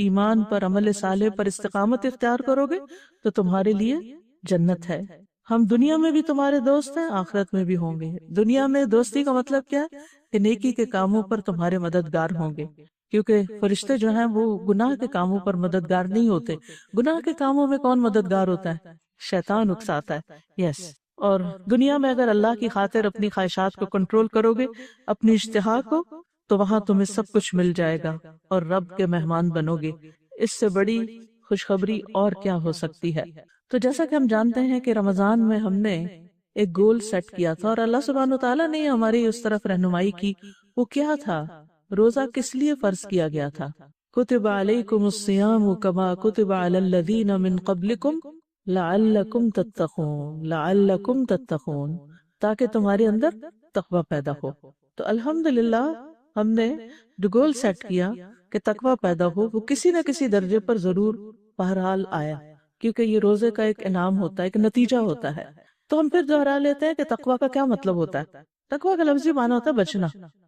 ایمان پر، عمل صالح پر استقامت اختیار کرو گے تو تمہارے لیے جنت ہے۔ ہم دنیا میں بھی تمہارے دوست ہیں، آخرت میں بھی ہوں گے۔ دنیا میں دوستی کا مطلب کیا ہے کہ نیکی کے کاموں پر تمہارے مددگار ہوں گے، کیونکہ فرشتے جو ہیں وہ گناہ کے کاموں پر مددگار نہیں ہوتے۔ گناہ کے کاموں میں کون مددگار ہوتا ہے؟ شیطان اکساتا ہے۔ یس، اور دنیا میں اگر اللہ کی خاطر اپنی خواہشات کو کنٹرول کرو گے، اپنی اشتہا کو، تو وہاں تمہیں سب کچھ مل جائے گا اور رب کے مہمان بنو گے۔ اس سے بڑی خوشخبری اور کیا ہو سکتی ہے؟ تو جیسا کہ ہم جانتے ہیں کہ رمضان میں ہم نے ایک گول سیٹ کیا تھا، اور اللہ سبحانہ وتعالیٰ نے ہماری اس طرف رہنمائی کی۔ وہ کیا تھا؟ روزہ کس لیے فرض کیا گیا تھا؟ کتب علیکم الصیام کما کتب علی الذین من قبلکم لعلکم تتقون، تاکہ تمہارے اندر تقوی پیدا ہو۔ تو الحمدللہ ہم نے جو گول سیٹ کیا کہ تقوی پیدا ہو، وہ کسی نہ کسی درجے پر ضرور بہرحال آیا، کیونکہ یہ روزے کا ایک انعام ہوتا ہے، ایک نتیجہ ہوتا ہے۔ تو ہم پھر دوہرا لیتے ہیں کہ تقوی کا کیا مطلب ہوتا ہے۔ تقوی کا لفظی معنی ہوتا ہے بچنا۔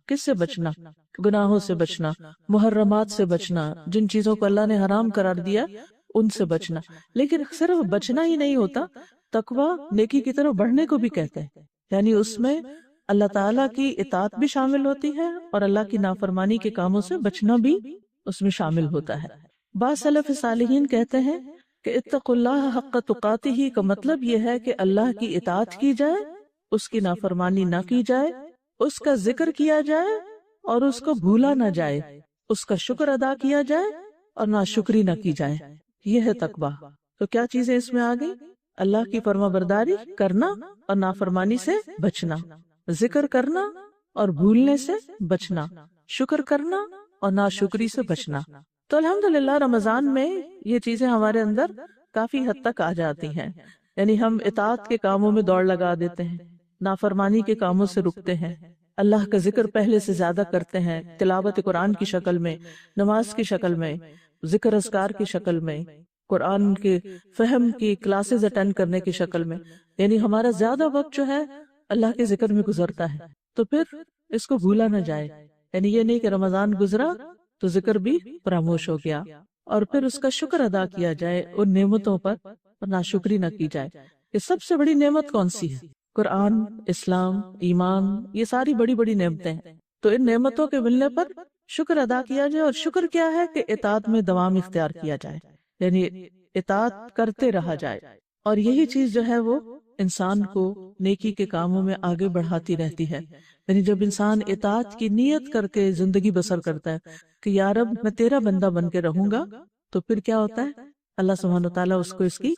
کس سے بچنا؟ گناہوں سے بچنا، محرمات سے بچنا، جن چیزوں کو اللہ نے حرام قرار دیا ان سے بچنا۔ لیکن صرف بچنا ہی نہیں ہوتا، تقوی نیکی کی طرف بڑھنے کو بھی کہتے ہیں، یعنی اس میں اللہ تعالیٰ کی اطاعت بھی شامل ہوتی ہے اور اللہ کی نافرمانی کے کاموں سے بچنا بھی اس میں شامل ہوتا ہے۔ بعض سلف صالحین کہتے ہیں کہ اتقوا اللہ حق تقاتہ کا مطلب یہ ہے کہ اللہ کی اطاعت کی جائے، اس کی نافرمانی نہ کی جائے، اس کا ذکر کیا جائے اور اس کو بھولا نہ جائے، اس کا شکر ادا کیا جائے اور ناشکری نہ کی جائے۔ یہ ہے تقویٰ۔ تو کیا چیزیں اس میں آ گئی؟ اللہ کی فرما برداری کرنا اور نافرمانی سے بچنا، ذکر کرنا اور بھولنے سے بچنا، شکر کرنا اور ناشکری سے بچنا۔ تو الحمدللہ رمضان میں یہ چیزیں ہمارے اندر کافی حد تک آ جاتی ہیں، یعنی ہم اطاعت کے کاموں میں دوڑ لگا دیتے ہیں، نافرمانی کے کاموں سے رکتے ہیں، اللہ کا ذکر پہلے سے زیادہ کرتے ہیں، تلاوت قرآن کی شکل میں، نماز کی شکل میں، ذکر اذکار کی شکل میں، قرآن کے فہم کی کلاسز اٹینڈ کرنے کی شکل میں، یعنی ہمارا زیادہ وقت جو ہے اللہ کے ذکر میں گزرتا ہے۔ تو پھر اس کو بھولا نہ جائے، یعنی یہ نہیں کہ رمضان گزرا تو ذکر بھی فراموش ہو گیا، اور پھر اس کا شکر ادا کیا جائے ان نعمتوں پر اور ناشکری نہ کی جائے۔ یہ سب سے بڑی نعمت کون سی ہے؟ قرآن، اسلام، ایمان، یہ ساری بڑی بڑی نعمتیں ہیں۔ تو ان نعمتوں کے ملنے پر شکر ادا کیا جائے، اور شکر کیا ہے کہ اطاعت میں دوام اختیار کیا جائے، یعنی اطاعت کرتے رہا جائے، اور یہی چیز جو ہے وہ انسان کو نیکی کے کاموں میں آگے بڑھاتی رہتی ہے۔ یعنی جب انسان اطاعت کی نیت کر کے زندگی بسر کرتا ہے کہ یا رب میں تیرا بندہ بن کے رہوں گا، تو پھر کیا ہوتا ہے؟ اللہ سبحانہ وتعالیٰ اس کو اس کی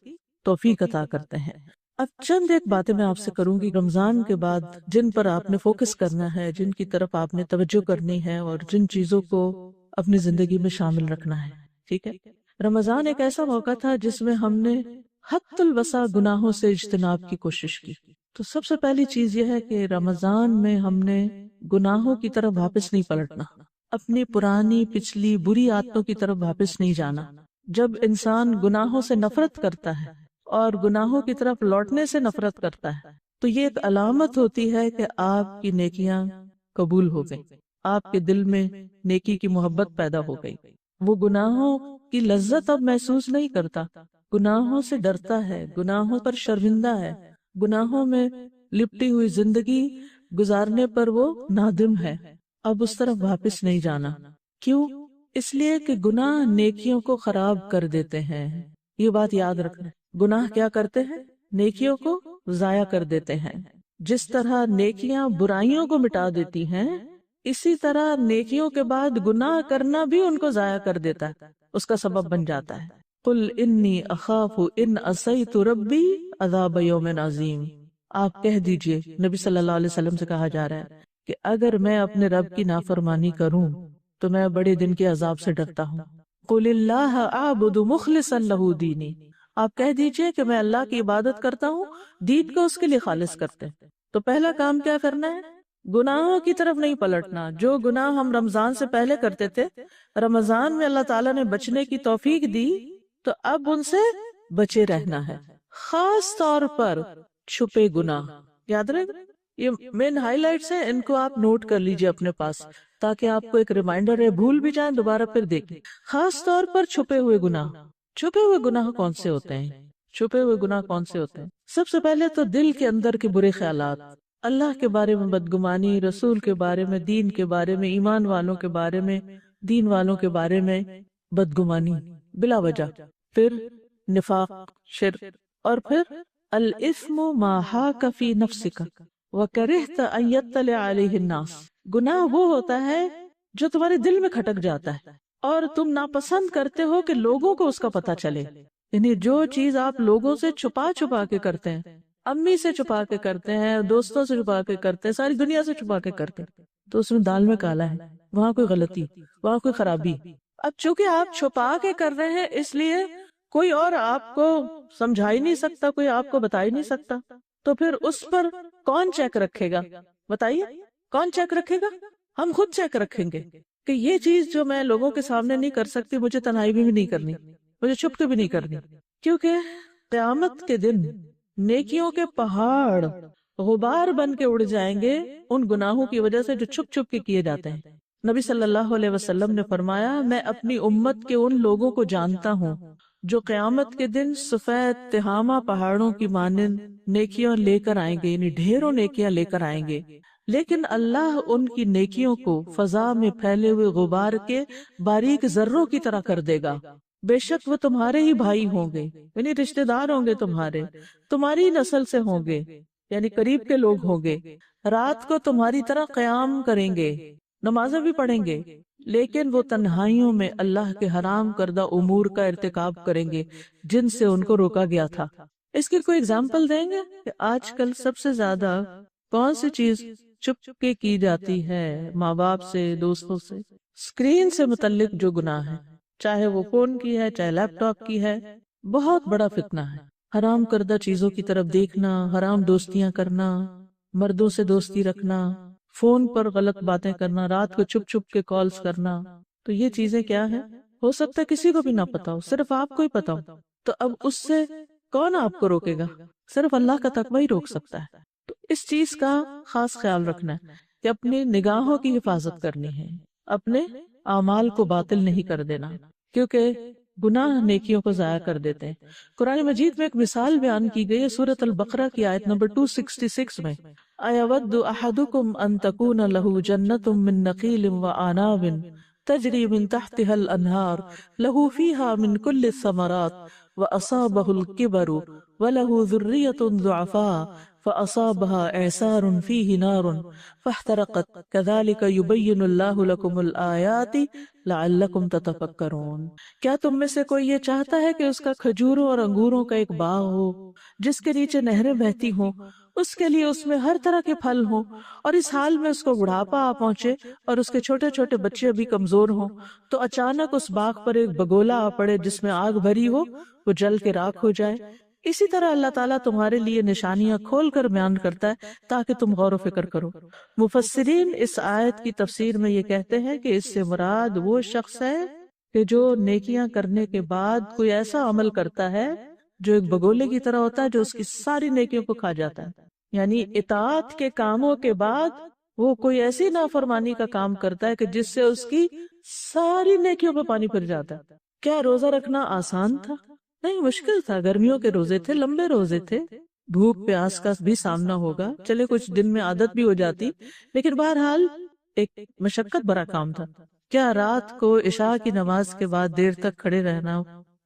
توفیق عطا کرتے ہیں۔ اب چند ایک باتیں میں آپ سے کروں گی رمضان کے بعد، جن پر آپ نے فوکس کرنا ہے، جن کی طرف آپ نے توجہ کرنی ہے، اور جن چیزوں کو اپنی زندگی میں شامل رکھنا ہے۔ ٹھیک ہے؟ رمضان ایک ایسا موقع تھا جس میں ہم نے حد الوسع گناہوں سے اجتناب کی کوشش کی۔ تو سب سے پہلی چیز یہ ہے کہ رمضان میں ہم نے گناہوں کی طرف واپس نہیں پلٹنا، اپنی پرانی پچھلی بری عادتوں کی طرف واپس نہیں جانا۔ جب انسان گناہوں سے نفرت کرتا ہے اور گناہوں کی طرف لوٹنے سے نفرت کرتا ہے، تو یہ ایک علامت ہوتی ہے کہ آپ کی نیکیاں قبول ہو گئی، آپ کے دل میں نیکی کی محبت پیدا ہو گئی۔ وہ گناہوں کی لذت اب محسوس نہیں کرتا، گناہوں سے ڈرتا ہے، گناہوں پر شرمندہ ہے، گناہوں میں لپٹی ہوئی زندگی گزارنے پر وہ نادم ہے۔ اب اس طرف واپس نہیں جانا۔ کیوں؟ اس لیے کہ گناہ نیکیوں کو خراب کر دیتے ہیں۔ یہ بات یاد رکھنا، گناہ کیا کرتے ہیں؟ نیکیوں کو ضائع کر دیتے ہیں۔ جس طرح نیکیاں برائیوں کو مٹا دیتی ہیں، اسی طرح نیکیوں کے بعد گناہ کرنا بھی ان کو ضائع کر دیتا ہے، اس کا سبب بن جاتا ہے۔ قل انی اخاف ان عصیت ربی عذاب یوم عظیم۔ آپ کہہ دیجئے، نبی صلی اللہ علیہ وسلم سے کہا جا رہا ہے کہ اگر میں اپنے رب کی نافرمانی کروں تو میں بڑے دن کے عذاب سے ڈرتا ہوں۔ قل اللہ اعبد مخلصا لہ دینی۔ آپ کہہ دیجئے کہ میں اللہ کی عبادت کرتا ہوں، دین کو اس کے لیے خالص کرتے ہیں۔ تو پہلا کام کیا کرنا ہے؟ گناہوں کی طرف نہیں پلٹنا۔ جو گناہ ہم رمضان سے پہلے کرتے تھے، رمضان میں اللہ تعالیٰ نے بچنے کی توفیق دی، تو اب ان سے بچے رہنا ہے۔ خاص طور پر چھپے گناہ، یاد رہے، یہ مین ہائی لائٹس ہیں، ان کو آپ نوٹ کر لیجئے اپنے پاس تاکہ آپ کو ایک ریمائنڈر ہے، بھول بھی جائیں دوبارہ پھر دیکھیں۔ خاص طور پر چھپے ہوئے گناہ۔ چھپے ہوئے گناہ کون سے ہوتے ہیں؟ چھپے ہوئے گناہ کون سے ہوتے ہیں؟ سب سے پہلے تو دل کے اندر کے برے خیالات، اللہ کے بارے میں بدگمانی، رسول کے بارے میں، دین کے بارے میں، ایمان والوں کے بارے میں، دین والوں کے بارے میں بدگمانی بلا وجہ، پھر نفاق، شرک، اور پھر الاثم ما حاک فی نفسک وکرہت ان یطلع علیہ الناس۔ گناہ وہ ہوتا ہے جو تمہارے دل میں کھٹک جاتا ہے اور تم ناپسند کرتے ہو کہ لوگوں کو اس کا پتہ چلے، یعنی جو چیز آپ لوگوں سے چھپا چھپا کے کرتے ہیں، امی سے چھپا کے کرتے ہیں، دوستوں سے چھپا کے کرتے ہیں، ساری دنیا سے چھپا کے کرتے ہیں، تو اس میں دال میں کالا ہے، وہاں کوئی غلطی، وہاں کوئی خرابی۔ اب چونکہ آپ چھپا کے کر رہے ہیں، اس لیے کوئی اور آپ کو سمجھا ہی نہیں سکتا، کوئی آپ کو بتا ہی نہیں سکتا، تو پھر اس پر کون چیک رکھے گا؟ بتائیے کون چیک رکھے گا؟ ہم خود چیک رکھیں گے کہ یہ چیز جو میں لوگوں کے سامنے نہیں کر سکتی، مجھے تنہائی میں بھی نہیں کرنی، مجھے چھپ کے بھی نہیں کرنی، کیونکہ قیامت کے دن نیکیوں کے پہاڑ غبار بن کے اڑ جائیں گے ان گناہوں کی وجہ سے جو چھپ چھپ کے کیے جاتے ہیں۔ نبی صلی اللہ علیہ وسلم نے فرمایا، میں اپنی امت کے ان لوگوں کو جانتا ہوں جو قیامت کے دن سفید تہامہ پہاڑوں کی مانند نیکیاں لے کر آئیں گے، یعنی ڈھیروں نیکیاں لے کر آئیں گے، لیکن اللہ ان کی نیکیوں کو فضا میں پھیلے ہوئے غبار کے باریک ذروں کی طرح کر دے گا۔ بے شک وہ تمہارے ہی بھائی ہوں گے، یعنی رشتہ دار ہوں گے، تمہاری نسل سے ہوں گے، یعنی قریب کے لوگ ہوں گے، رات کو تمہاری طرح قیام کریں گے، نمازیں بھی پڑھیں گے، لیکن وہ تنہائیوں میں اللہ کے حرام کردہ امور کا ارتکاب کریں گے جن سے ان کو روکا گیا تھا۔ اس کی کوئی اگزامپل دیں گے کہ آج کل سب سے زیادہ کون سی چیز چپ کے کی جاتی ہے؟ ماں باپ سے، دوستوں سے، اسکرین سے متعلق جو گناہ ہے، چاہے وہ فون کی ہے، چاہے لیپ ٹاپ کی ہے، بہت بڑا فتنہ ہے۔ حرام کردہ چیزوں کی طرف دیکھنا، حرام دوستیاں کرنا، مردوں سے دوستی رکھنا، فون پر غلط باتیں کرنا، رات کو چھپ چھپ کے کالز کرنا، تو یہ چیزیں کیا ہیں؟ ہو سکتا ہے کسی کو بھی نہ پتا ہو، صرف آپ کو ہی پتا ہو، تو اب اس سے کون آپ کو روکے گا؟ صرف اللہ کا تقوی ہی روک سکتا ہے۔ تو اس چیز کا خاص خیال رکھنا ہے کہ اپنی نگاہوں کی حفاظت کرنی ہے، اپنے اعمال کو باطل نہیں کر دینا، کیونکہ گناہ نیکیوں کو ضائع کر دیتے ہیں۔ قرآن مجید میں ایک مثال بیان کی گئی ہے سورۃ البقرہ کی آیت نمبر 266 میں، اَيَوَدُّ أَحَدُكُمْ أَن تَكُونَ لَهُ جَنَّةٌ مِّن نَخِيلٍ وَأَعْنَابٍ تَجْرِي مِن تَحْتِهَا الْأَنْهَارُ لَهُ فِيهَا مِن كُلِّ الثَّمَرَاتِ وَأَصَابَهُ الْكِبَرُ وَلَهُ ذُرِّيَّةٌ ضُعَفَاءُ فَأَصَابَهَا إِعْصَارٌ فِيهِ نَارٌ فَاحْتَرَقَتْ كَذَلِكَ يُبَيِّنُ اللَّهُ لَكُمُ الْآيَاتِ لَعَلَّكُمْ تَتَفَكَّرُونَ۔ کیا تم میں سے کوئی یہ چاہتا ہے کہ اس کا کھجوروں اور انگوروں کا ایک باغ ہو جس کے نیچے نہریں بہتی ہوں، اس کے لیے اس میں ہر طرح کے پھل ہوں، اور اس حال میں اس کو بڑھاپا آ پہنچے اور اس کے چھوٹے چھوٹے بچے بھی کمزور ہوں، تو اچانک اس باغ پر ایک بگولا آ پڑے جس میں آگ بھری ہو، وہ جل کے راکھ ہو جائے؟ اسی طرح اللہ تعالیٰ تمہارے لیے نشانیاں کھول کر بیان کرتا ہے تاکہ تم غور و فکر کرو۔ مفسرین اس آیت کی تفسیر میں یہ کہتے ہیں کہ اس سے مراد وہ شخص ہے کہ جو نیکیاں کرنے کے بعد کوئی ایسا عمل کرتا ہے جو ایک بگولے کی طرح ہوتا ہے، جو اس کی ساری نیکیوں کو کھا جاتا ہے۔ یعنی اطاعت کے کاموں کے بعد وہ کوئی ایسی نافرمانی کا کام کرتا ہے کہ جس سے اس کی ساری نیکیوں پہ پانی پھر جاتا ہے۔ کیا روزہ رکھنا آسان تھا؟ نہیں، مشکل تھا۔ گرمیوں کے روزے تھے، لمبے روزے تھے، بھوک پیاس کا بھی سامنا ہوگا، چلے کچھ دن میں عادت بھی ہو جاتی، لیکن بہرحال ایک مشقت بھرا کام تھا۔ کیا رات کو عشاء کی نماز کے بعد دیر تک کھڑے رہنا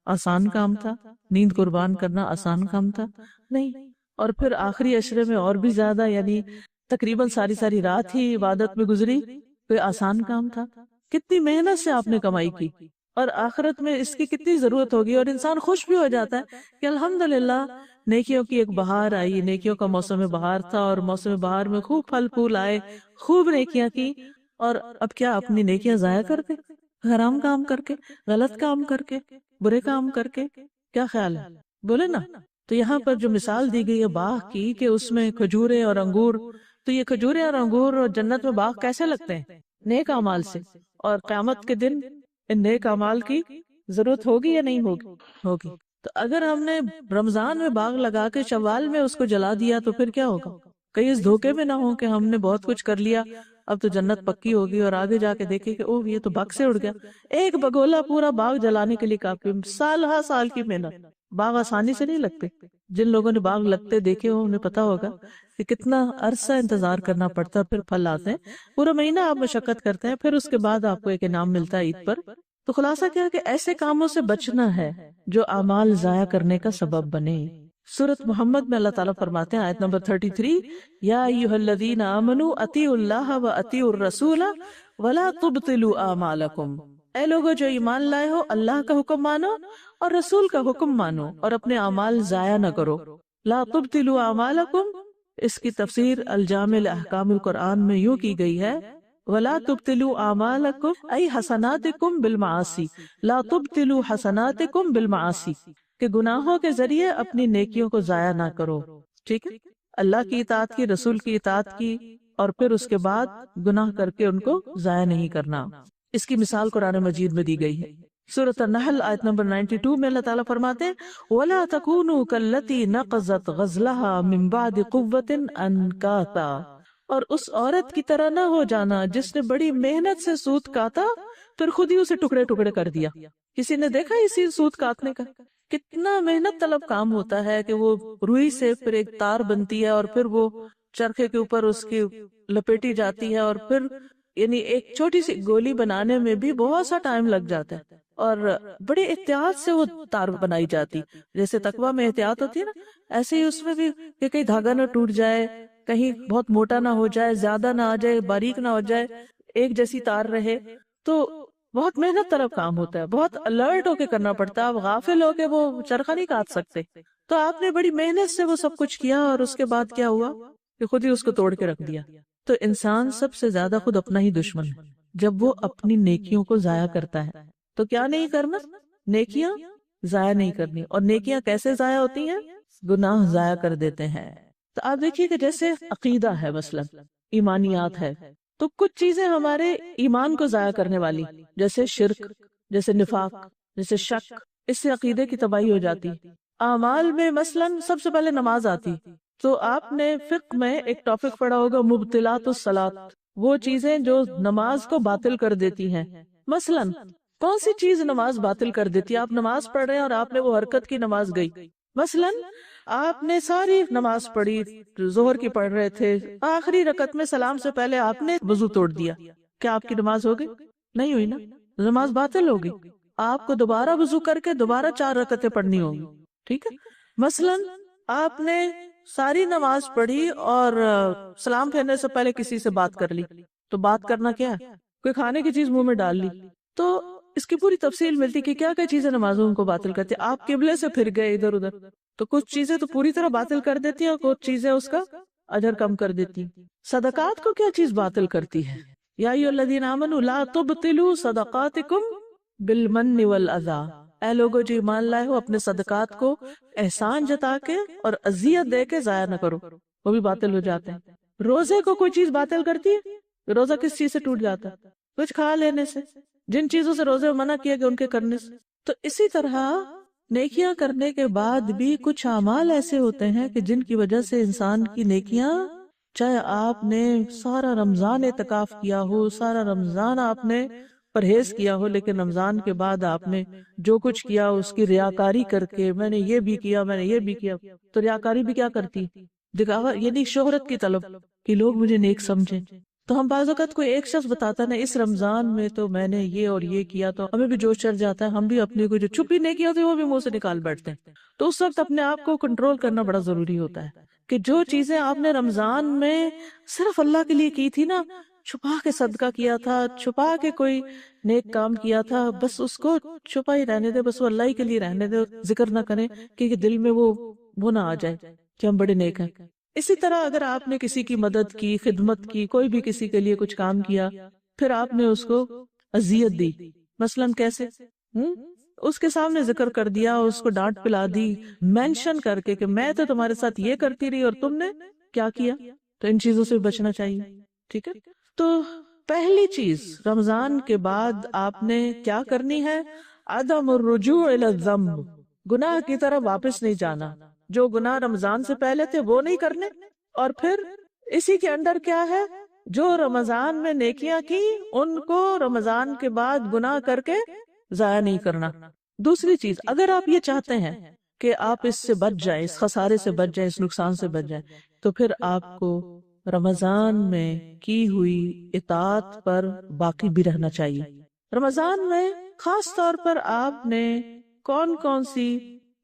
آسان کام تھا؟ نیند قربان کرنا آسان کام تھا؟ نہیں۔ اور پھر آخری عشرے میں اور بھی زیادہ، یعنی تقریباً ساری رات ہی عبادت میں گزری، کوئی آسان کام تھا؟ کتنی محنت سے آپ نے کمائی کی، اور آخرت میں اس کی کتنی ضرورت ہوگی، اور انسان خوش بھی ہو جاتا ہے کہ الحمدللہ نیکیوں کی ایک بہار آئی، نیکیوں کا موسم بہار تھا، اور موسم بہار میں خوب پھل پھول آئے، خوب نیکیاں کی، اور اب کیا اپنی نیکیاں ضائع کر کے، حرام کام کر کے، غلط کام کر کے، برے کام کر کے؟ کیا خیال ہے؟ بولے نا۔ تو یہاں پر جو مثال دی گئی ہے باغ کی کہ اس میں کھجورے اور انگور، تو یہ کھجورے اور انگور اور جنت میں باغ کیسے لگتے ہیں؟ نیک اعمال سے۔ اور قیامت کے دن ان نیک اعمال کی ضرورت ہوگی یا نہیں ہوگی؟ ہوگی۔ تو اگر ہم نے رمضان میں باغ لگا کے شوال میں اس کو جلا دیا تو پھر کیا ہوگا؟ کہیں اس دھوکے میں نہ ہو کہ ہم نے بہت کچھ کر لیا، اب تو جنت پکی ہوگی، اور آگے جا کے دیکھیں کہ اوہ یہ تو باغ سے اڑ گیا۔ ایک بگولا پورا باغ جلانے کے لیے کافی، سال ہا سال کی محنت۔ باغ آسانی سے نہیں لگتے، جن لوگوں نے باغ لگتے دیکھے ہو انہیں پتا ہوگا کہ کتنا عرصہ انتظار کرنا پڑتا ہے، پھر پھل آتے ہیں، پورا مہینہ آپ مشقت کرتے ہیں، پھر اس کے بعد آپ کو ایک انعام ملتا ہے عید پر۔ تو خلاصہ کیا ہے کہ ایسے کاموں سے بچنا ہے جو اعمال ضائع کرنے کا سبب بنے۔ سورۃ محمد میں اللہ تعالیٰ فرماتے ہیں آیت نمبر 33، یا ایھا الذین آمنوا اطیعوا اللہ واطیعوا الرسول ولا تبطلوا اعمالکم، اے لوگو جو ایمان لائے ہو، اللہ کا حکم مانو اور رسول کا حکم مانو اور اپنے اعمال ضائع نہ کرو۔ لا تبطلوا اعمالکم، اس کی تفسیر الجامع لاحکام القرآن میں یوں کی گئی ہے، ولا تبطلوا اعمالکم ای حسناتکم بالمعاصی، لا تبطلوا حسناتکم بالمعاصی، کہ گناہوں کے ذریعے اپنی نیکیوں کو ضائع نہ کرو۔ ٹھیک ہے، اللہ کی اطاعت کی، رسول کی اطاعت کی، اور پھر اس کے بعد گناہ کر کے ان کو ضائع نہیں کرنا۔ اس کی مثال قرآن مجید میں دی گئی ہے۔ سورۃ النحل آیت نمبر 92 میں اللہ تعالیٰ فرماتے ہیں وَلَا تَكُونُوا كَالَّتِي نَقَضَتْ غَزْلَهَا مِن بَعْدِ قُوَّةٍ أَنْكَاثًا، اور اس عورت کی طرح نہ ہو جانا جس نے بڑی محنت سے سوت کاتا پھر خود ہی اسے ٹکڑے ٹکڑے کر دیا۔ کسی نے دیکھا اسی سوت کاٹنے کا؟ کتنا محنت طلب کام ہوتا ہے کہ وہ روئی سے پھر ایک تار بنتی ہے، اور پھر وہ چرخے کے اوپر اس کی لپیٹی جاتی ہے، اور پھر یعنی ایک چھوٹی سی گولی بنانے میں بھی بہت سا ٹائم لگ جاتا ہے، اور بڑے احتیاط سے وہ تار بنائی جاتی، جیسے تقویٰ میں احتیاط ہوتی ہے نا، ایسے ہی اس میں بھی کہ کہیں دھاگا نہ ٹوٹ جائے، کہیں بہت موٹا نہ ہو جائے، زیادہ نہ آ جائے، باریک نہ ہو جائے، ایک جیسی تار رہے۔ تو بہت محنت طلب کام ہوتا ہے، بہت الرٹ ہو کے کرنا پڑتا ہے، آپ غافل ہو کے وہ چرخہ نہیں کاٹ سکتے۔ تو آپ نے بڑی محنت سے وہ سب کچھ کیا، اور اس کے بعد کیا ہوا کہ خود ہی اس کو توڑ کے رکھ دیا۔ تو انسان سب سے زیادہ خود اپنا ہی دشمن ہے جب وہ اپنی نیکیوں کو ضائع کرتا ہے۔ تو کیا نہیں کرنا؟ نیکیاں ضائع نہیں کرنی۔ اور نیکیاں کیسے ضائع ہوتی ہیں؟ گناہ ضائع کر دیتے ہیں۔ تو آپ دیکھیے کہ جیسے عقیدہ ہے، مثلا ایمانیات ہے، تو کچھ چیزیں ہمارے ایمان کو ضائع کرنے والی، جیسے شرک، جیسے نفاق، جیسے شک، اس سے عقیدے کی تباہی ہو جاتی۔ اعمال میں مثلا سب سے پہلے نماز آتی، تو آپ نے فقہ میں ایک ٹاپک پڑھا ہوگا مبطلات الصلاۃ، وہ چیزیں جو نماز کو باطل کر دیتی ہیں۔ مثلا کون سی چیز نماز باطل کر دیتی ہے؟ آپ نماز پڑھ رہے ہیں اور آپ نے وہ حرکت کی، نماز گئی۔ مثلا آپ نے ساری نماز پڑھی، ظہر کی پڑھ رہے تھے، آخری رکعت میں سلام سے پہلے آپ نے وضو توڑ دیا، کیا آپ کی نماز ہو گئی؟ نہیں ہوئی نا، نماز باطل ہوگی۔ آپ کو دوبارہ وضو کر کے دوبارہ 4 رکعتیں پڑھنی ہوگی۔ ٹھیک ہے، مثلا آپ نے ساری نماز پڑھی اور سلام پھیرنے سے پہلے کسی سے بات کر لی، تو بات کرنا کیا ہے؟ کوئی کھانے کی چیز منہ میں ڈال لی۔ تو اس کی پوری تفصیل ملتی کہ کیا کیا چیزیں نمازوں کو باطل کرتی۔ آپ قبلے سے پھر گئے ادھر ادھر، تو کچھ چیزیں تو پوری طرح باطل کر دیتی ہیں، اور کچھ چیزیں اس کا اجر کم کر دیتی ہیں۔ صدقات کو کیا چیز باطل کرتی ہے؟ یا ایھا الذین آمنوا لا تبطلوا صدقاتکم بالمن والاذی، اے لوگو جو ایمان لائے ہو اپنے صدقات کو احسان جتا کے اور اذیت دے کے ضائع نہ کرو، وہ بھی باطل ہو جاتے ہیں۔ روزے کو کوئی چیز باطل کرتی ہے؟ روزہ کس چیز سے ٹوٹ جاتا ہے؟ کچھ کھا لینے سے، جن چیزوں سے روزے منع کیا گیا ان کے کرنے سے۔ تو اسی طرح نیکیاں کرنے کے بعد بھی کچھ اعمال ایسے ہوتے ہیں کہ جن کی وجہ سے انسان کی نیکیاں، چاہے آپ نے سارا رمضان اعتکاف کیا ہو، سارا رمضان آپ نے پرہیز کیا ہو، لیکن رمضان کے بعد آپ نے جو کچھ کیا اس کی ریاکاری کر کے میں نے یہ بھی کیا، میں نے یہ بھی کیا، تو ریاکاری بھی کیا کرتی؟ دکھاوا، یعنی شہرت کی طلب کہ لوگ مجھے نیک سمجھیں۔ تو ہم بعض اوقات کوئی ایک شخص بتاتا نا اس رمضان میں تو میں نے یہ اور یہ کیا، تو ہمیں بھی جوش چڑھ جاتا ہے، ہم بھی اپنی کوئی جو چھپی نیکی ہوتی ہے وہ بھی منہ سے نکال بیٹھتے ہیں۔ تو اس وقت اپنے آپ کو کنٹرول کرنا بڑا ضروری ہوتا ہے کہ جو چیزیں آپ نے رمضان میں صرف اللہ کے لیے کی تھی نا، چھپا کے صدقہ کیا تھا، چھپا کے کوئی نیک کام کیا تھا، بس اس کو چھپا ہی رہنے دے، بس وہ اللہ ہی کے لیے رہنے دے، ذکر نہ کریں کہ دل میں وہ نہ آ جائے کہ ہم بڑے نیک ہیں۔ اسی طرح اگر آپ نے کسی کی مدد کی، خدمت کی، کوئی بھی کسی کے لیے کچھ کام کیا، پھر آپ نے اس کو اذیت دی، مثلا کیسے؟ اس کے سامنے ذکر کر دیا، اس کو ڈانٹ پلا دی، مینشن کر کے کہ میں تو تمہارے ساتھ یہ کرتی رہی اور تم نے کیا کیا۔ تو ان چیزوں سے بچنا چاہیے۔ ٹھیک ہے، تو پہلی چیز رمضان کے بعد آپ نے کیا کرنی ہے؟ عدم الرجوع الی الذنب، گناہ کی طرف واپس نہیں جانا۔ جو گناہ رمضان سے پہلے تھے وہ نہیں کرنے، اور پھر اسی کے اندر کیا ہے، جو رمضان میں نیکیاں کی ان کو رمضان کے بعد گناہ کر کے ضائع نہیں کرنا۔ دوسری چیز، اگر آپ یہ چاہتے ہیں کہ آپ اس سے بچ جائیں، اس خسارے سے بچ جائیں، اس نقصان سے بچ جائیں، تو پھر آپ کو رمضان میں کی ہوئی اطاعت پر باقی بھی رہنا چاہیے۔ رمضان میں خاص طور پر آپ نے کون کون سی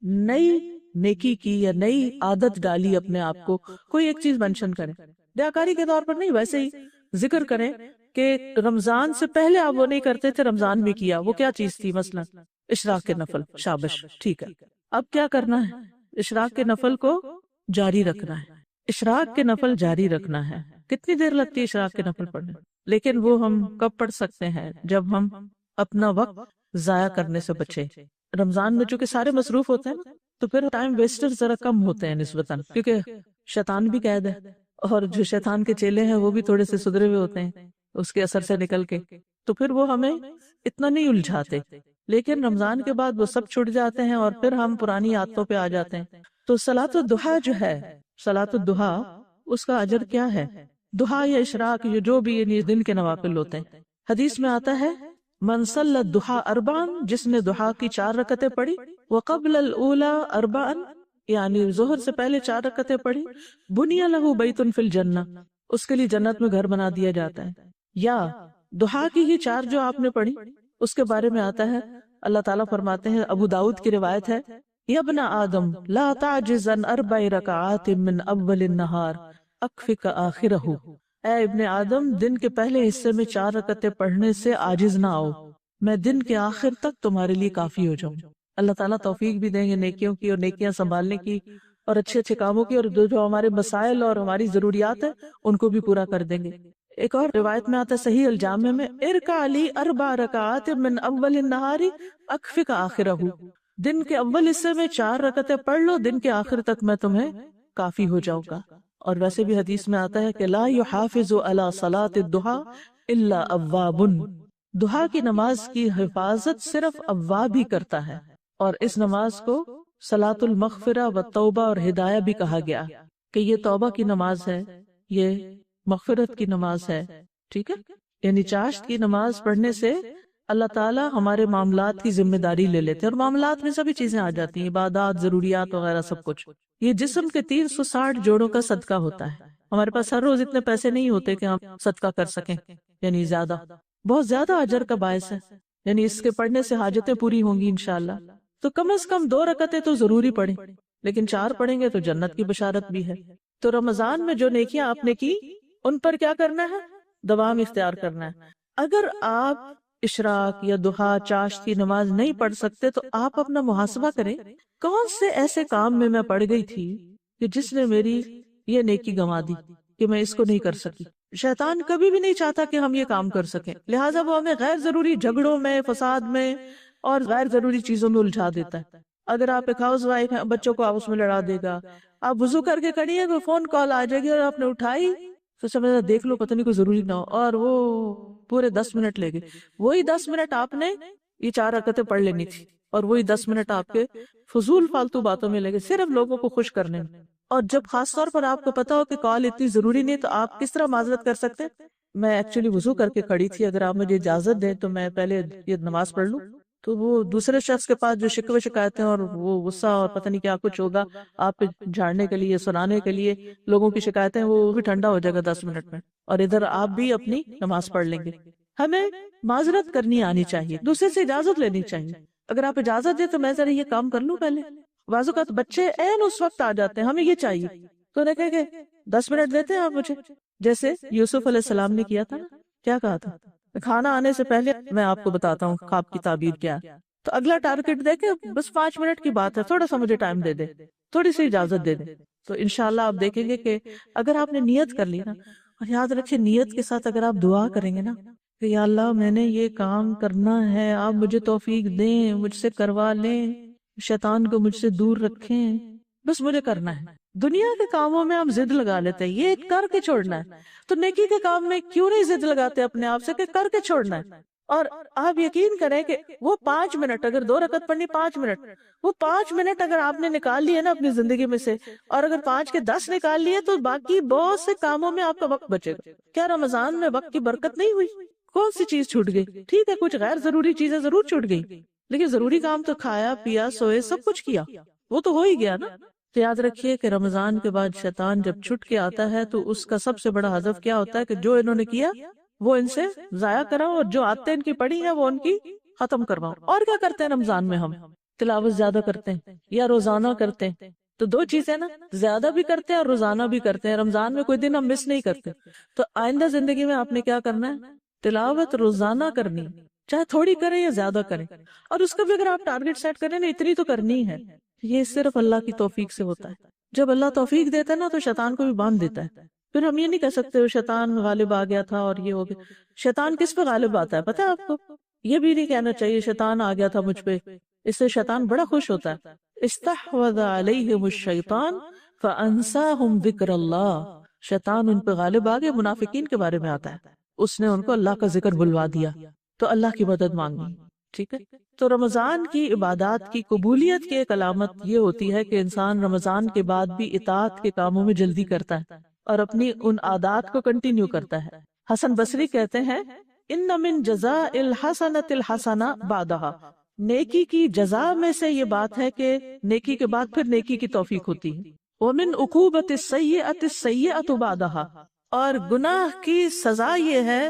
نئی نیکی کی یا نئی عادت ڈالی اپنے آپ کو، کوئی ایک چیز منشن کریں، ریاکاری کے طور پر نہیں، ویسے ہی ذکر کریں کہ رمضان سے پہلے آپ وہ نہیں کرتے تھے، رمضان میں کیا، وہ کیا چیز تھی؟ مثلا اشراق کے نفل، شابش، ٹھیک ہے، اب کیا کرنا ہے؟ اشراق کے نفل کو جاری رکھنا ہے، اشراق کے نفل جاری رکھنا ہے۔ کتنی دیر لگتی ہے اشراق کے نفل پڑھنے؟ لیکن وہ ہم کب پڑھ سکتے ہیں؟ جب ہم اپنا وقت ضائع کرنے سے بچے۔ رمضان میں چونکہ سارے مصروف ہوتے ہیں نا، تو پھر ٹائم ویسٹر ذرا کم ہوتے ہیں نسبتاً، کیونکہ شیطان بھی قید ہے، اور جو شیطان کے چیلے ہیں وہ بھی تھوڑے سے سدھرے ہوئے ہوتے ہیں اس کے اثر سے نکل کے، تو پھر وہ ہمیں اتنا نہیں الجھاتے۔ لیکن رمضان کے بعد وہ سب چھٹ جاتے ہیں اور پھر ہم پرانی عادتوں پہ آ جاتے ہیں۔ تو صلاۃ الضحیٰ جو ہے، صلاۃ الضحیٰ، اس کا اجر کیا ہے؟ ضحیٰ یا اشراق، یہ جو بھی یعنی دن کے نوافل ہوتے ہیں، حدیث میں آتا ہے من صلی الضحیٰ اربعا، جس نے ضحیٰ کی 4 رکعتیں پڑھی، وقبل الاولی اربعا، یعنی ظہر سے پہلے 4 رکعتیں پڑھی، بنی لہ بیت فی الجنہ، اس کے لیے جنت میں گھر بنا دیا جاتا ہے۔ یا ضحیٰ کی ہی 4 جو آپ نے پڑھی، اس کے بارے میں آتا ہے، اللہ تعالیٰ فرماتے ہیں، ابو داؤد کی روایت ہے، یا ابن آدم لا تعجز عن 4 رکعات من اول النہار اکفک آخرہ، اے ابن آدم دن کے پہلے حصے میں 4 رکعتیں پڑھنے سے عاجز نہ آؤ، میں دن کے آخر تک تمہارے لیے کافی ہو جاؤں۔ اللہ تعالیٰ توفیق بھی دیں گے نیکیوں کی اور نیکیاں سنبھالنے کی اور اچھے اچھے کاموں کی، اور جو ہمارے مسائل اور ہماری ضروریات ہیں ان کو بھی پورا کر دیں گے۔ ایک اور روایت میں آتا ہے صحیح الجامع میں، ارکع لی 4 رکعات من اول النہار اکفک آخرہ، دن کے اول حصے میں 4 رکعتیں پڑھ لو، دن کے آخر تک میں تمہیں کافی ہو جاؤں گا۔ اور ویسے بھی حدیث میں آتا ہے کہ لا یحافظ علی صلاۃ الضحیٰ الا اواب، ضحیٰ کی نماز کی حفاظت صرف اواب ہی کرتا ہے، اور اس نماز کو صلاۃ المغفرہ و توبہ اور ہدایہ بھی کہا گیا کہ یہ توبہ کی نماز ہے، یہ مغفرت کی نماز ہے، ٹھیک ہے؟ یعنی چاشت کی نماز پڑھنے سے اللہ تعالیٰ ہمارے معاملات کی ذمہ داری لے لیتے ہیں، اور معاملات میں سبھی چیزیں آ جاتی ہیں، عبادات، ضروریات وغیرہ سب کچھ۔ یہ جسم کے 360 جوڑوں کا صدقہ ہوتا ہے۔ ہمارے پاس ہر روز اتنے پیسے نہیں ہوتے کہ ہم صدقہ کر سکیں، یعنی زیادہ، بہت زیادہ اجر کا باعث ہے، یعنی اس کے پڑھنے سے حاجتیں پوری ہوں گی انشاءاللہ۔ تو کم از کم 2 رکعتیں تو ضروری پڑھیں، لیکن 4 پڑھیں گے تو جنت کی بشارت بھی ہے۔ تو رمضان میں جو نیکیاں آپ نے کی ان پر کیا کرنا ہے؟ دوام اختیار کرنا ہے۔ اگر آپ اشراق یا ضحیٰ، چاشت کی نماز نہیں پڑھ سکتے تو آپ اپنا محاسبہ کریں، کون سے ایسے کام میں پڑ گئی تھی کہ جس نے میری یہ نیکی گنوا دی کہ میں اس کو نہیں کر سکی۔ شیطان کبھی بھی نہیں چاہتا کہ ہم یہ کام کر سکیں، لہٰذا وہ ہمیں غیر ضروری جھگڑوں میں، فساد میں اور غیر ضروری چیزوں میں الجھا دیتا ہے۔ اگر آپ ایک ہاؤس وائف ہیں، بچوں کو آپس میں لڑا دے گا، آپ وضو کر کے کھڑی ہیں، کوئی فون کال آ جائے گی اور آپ نے اٹھائی تو سمجھا دیکھ لو پتہ نہیں کوئی ضروری نہ ہو، اور وہ پورے 10 منٹ لے گئے۔ وہی 10 منٹ آپ نے یہ 4 رکعتیں پڑھ لینی تھی، اور وہی 10 منٹ آپ کے فضول فالتو باتوں میں لگے، صرف لوگوں کو خوش کرنے میں۔ اور جب خاص طور پر آپ کو پتا ہو کہ کال اتنی ضروری نہیں، تو آپ کس طرح معذرت کر سکتے؟ میں ایکچولی وضو کر کے کھڑی تھی، اگر آپ مجھے اجازت دیں تو میں پہلے یہ نماز پڑھ لوں۔ تو وہ دوسرے شخص کے پاس جو شکوے شکایتیں اور وہ غصہ اور پتہ نہیں کیا کچھ ہوگا آپ پہ جھاڑنے کے لیے، سنانے کے لیے لوگوں کی شکایتیں، وہ بھی ٹھنڈا ہو جائے گا 10 منٹ میں، اور ادھر آپ بھی اپنی نماز پڑھ لیں گے۔ ہمیں معذرت کرنی آنی چاہیے، دوسرے سے اجازت لینی چاہیے۔ اگر آپ اجازت دیں تو میں ذرا یہ کام کر لوں پہلے۔ بعض اوقات بچے عین اس وقت آ جاتے ہیں، ہمیں یہ چاہیے، تو انہیں کہے کہ 10 منٹ دیتے ہیں آپ مجھے، جیسے یوسف علیہ السلام نے کیا تھا نا، کیا کہا تھا؟ کھانا آنے سے پہلے میں آپ کو بتاتا ہوں خواب کی تعبیر کیا، تو اگلا ٹارگٹ دے کے بس 5 منٹ کی بات ہے، تھوڑا سا مجھے ٹائم دے دے، تھوڑی سی اجازت دے دے، تو انشاءاللہ آپ دیکھیں گے کہ اگر آپ نے نیت کر لی نا، اور یاد رکھیں نیت کے ساتھ اگر آپ دعا کریں گے نا کہ یا اللہ میں نے یہ کام کرنا ہے، آپ مجھے توفیق دیں، مجھ سے کروا لیں، شیطان کو مجھ سے دور رکھیں، بس مجھے کرنا ہے۔ دنیا کے کاموں میں ہم ضد لگا لیتے ہیں یہ کر کے چھوڑنا ہے، تو نیکی کے کام میں کیوں نہیں ضد لگاتے اپنے آپ سے کہ کر کے چھوڑنا ہے؟ اور آپ یقین کریں کہ وہ 5 منٹ، اگر 2 رکعت پڑھنی 5 منٹ، وہ 5 منٹ اگر آپ نے نکال لیے نا اپنی زندگی میں سے، اور اگر 5 کے 10 نکال لیے تو باقی بہت سے کاموں میں آپ کا وقت بچے گا۔ کیا رمضان میں وقت کی برکت نہیں ہوئی؟ کون سی چیز چھوٹ گئی؟ ٹھیک ہے کچھ غیر ضروری چیزیں ضرور چھوٹ گئی، لیکن ضروری کام تو کھایا پیا سوئے سب کچھ کیا، وہ تو ہو ہی گیا نا۔ تو یاد رکھیے کہ رمضان کے بعد شیطان جب چھٹ کے آتا ہے تو اس کا سب سے بڑا ہدف کیا ہوتا ہے کہ جو انہوں نے کیا وہ ان سے ضائع کراؤ، اور جو عادتیں ان کی پڑی ہیں وہ ان کی ختم کرواؤ۔ اور کیا کرتے ہیں رمضان میں ہم؟ تلاوت زیادہ کرتے ہیں یا روزانہ کرتے ہیں، تو دو چیزیں نا، زیادہ بھی کرتے ہیں اور روزانہ بھی کرتے ہیں۔ رمضان میں کوئی دن ہم مس نہیں کرتے۔ تو آئندہ زندگی میں آپ نے کیا کرنا ہے؟ تلاوت روزانہ کرنی، چاہے تھوڑی کریں یا زیادہ کریں، اور اس کا بھی اگر آپ ٹارگٹ سیٹ کریں نا اتنی تو کرنی ہے۔ یہ صرف اللہ کی توفیق سے ہوتا ہے۔ جب اللہ توفیق دیتا ہے نا تو شیطان کو بھی باندھ دیتا ہے۔ پھر ہم یہ نہیں کہہ سکتے وہ شیطان غالب آ گیا تھا اور یہ ہو گیا۔ شیطان کس پہ غالب آتا ہے پتہ ہے آپ کو؟ یہ بھی نہیں کہنا چاہیے شیطان آ گیا تھا مجھ پہ، اس سے شیطان بڑا خوش ہوتا ہے۔ استحوذ علیہم الشیطان فانساہم ذکر اللہ، شیطان ان پہ غالب آ گیا۔ منافقین کے بارے میں آتا ہے، اس نے ان کو اللہ کا ذکر بلوا دیا، تو اللہ کی مدد مانگی۔ ٹھیک ہے، تو رمضان کی عبادات کی قبولیت کی ایک علامت یہ ہوتی ہے کہ انسان رمضان کے بعد بھی اطاعت کے کاموں میں جلدی کرتا ہے اور اپنی ان عادات کو کنٹینیو کرتا ہے۔ حسن بصری کہتے ہیں ان من جزاء الحسنۃ الحسنہ بعدہا، نیکی کی جزا میں سے یہ بات ہے کہ نیکی کے بعد پھر نیکی کی توفیق ہوتی ہے۔ ومن عقوبۃ السیئۃ السیئۃ بعدہا، اور گناہ کی سزا یہ ہے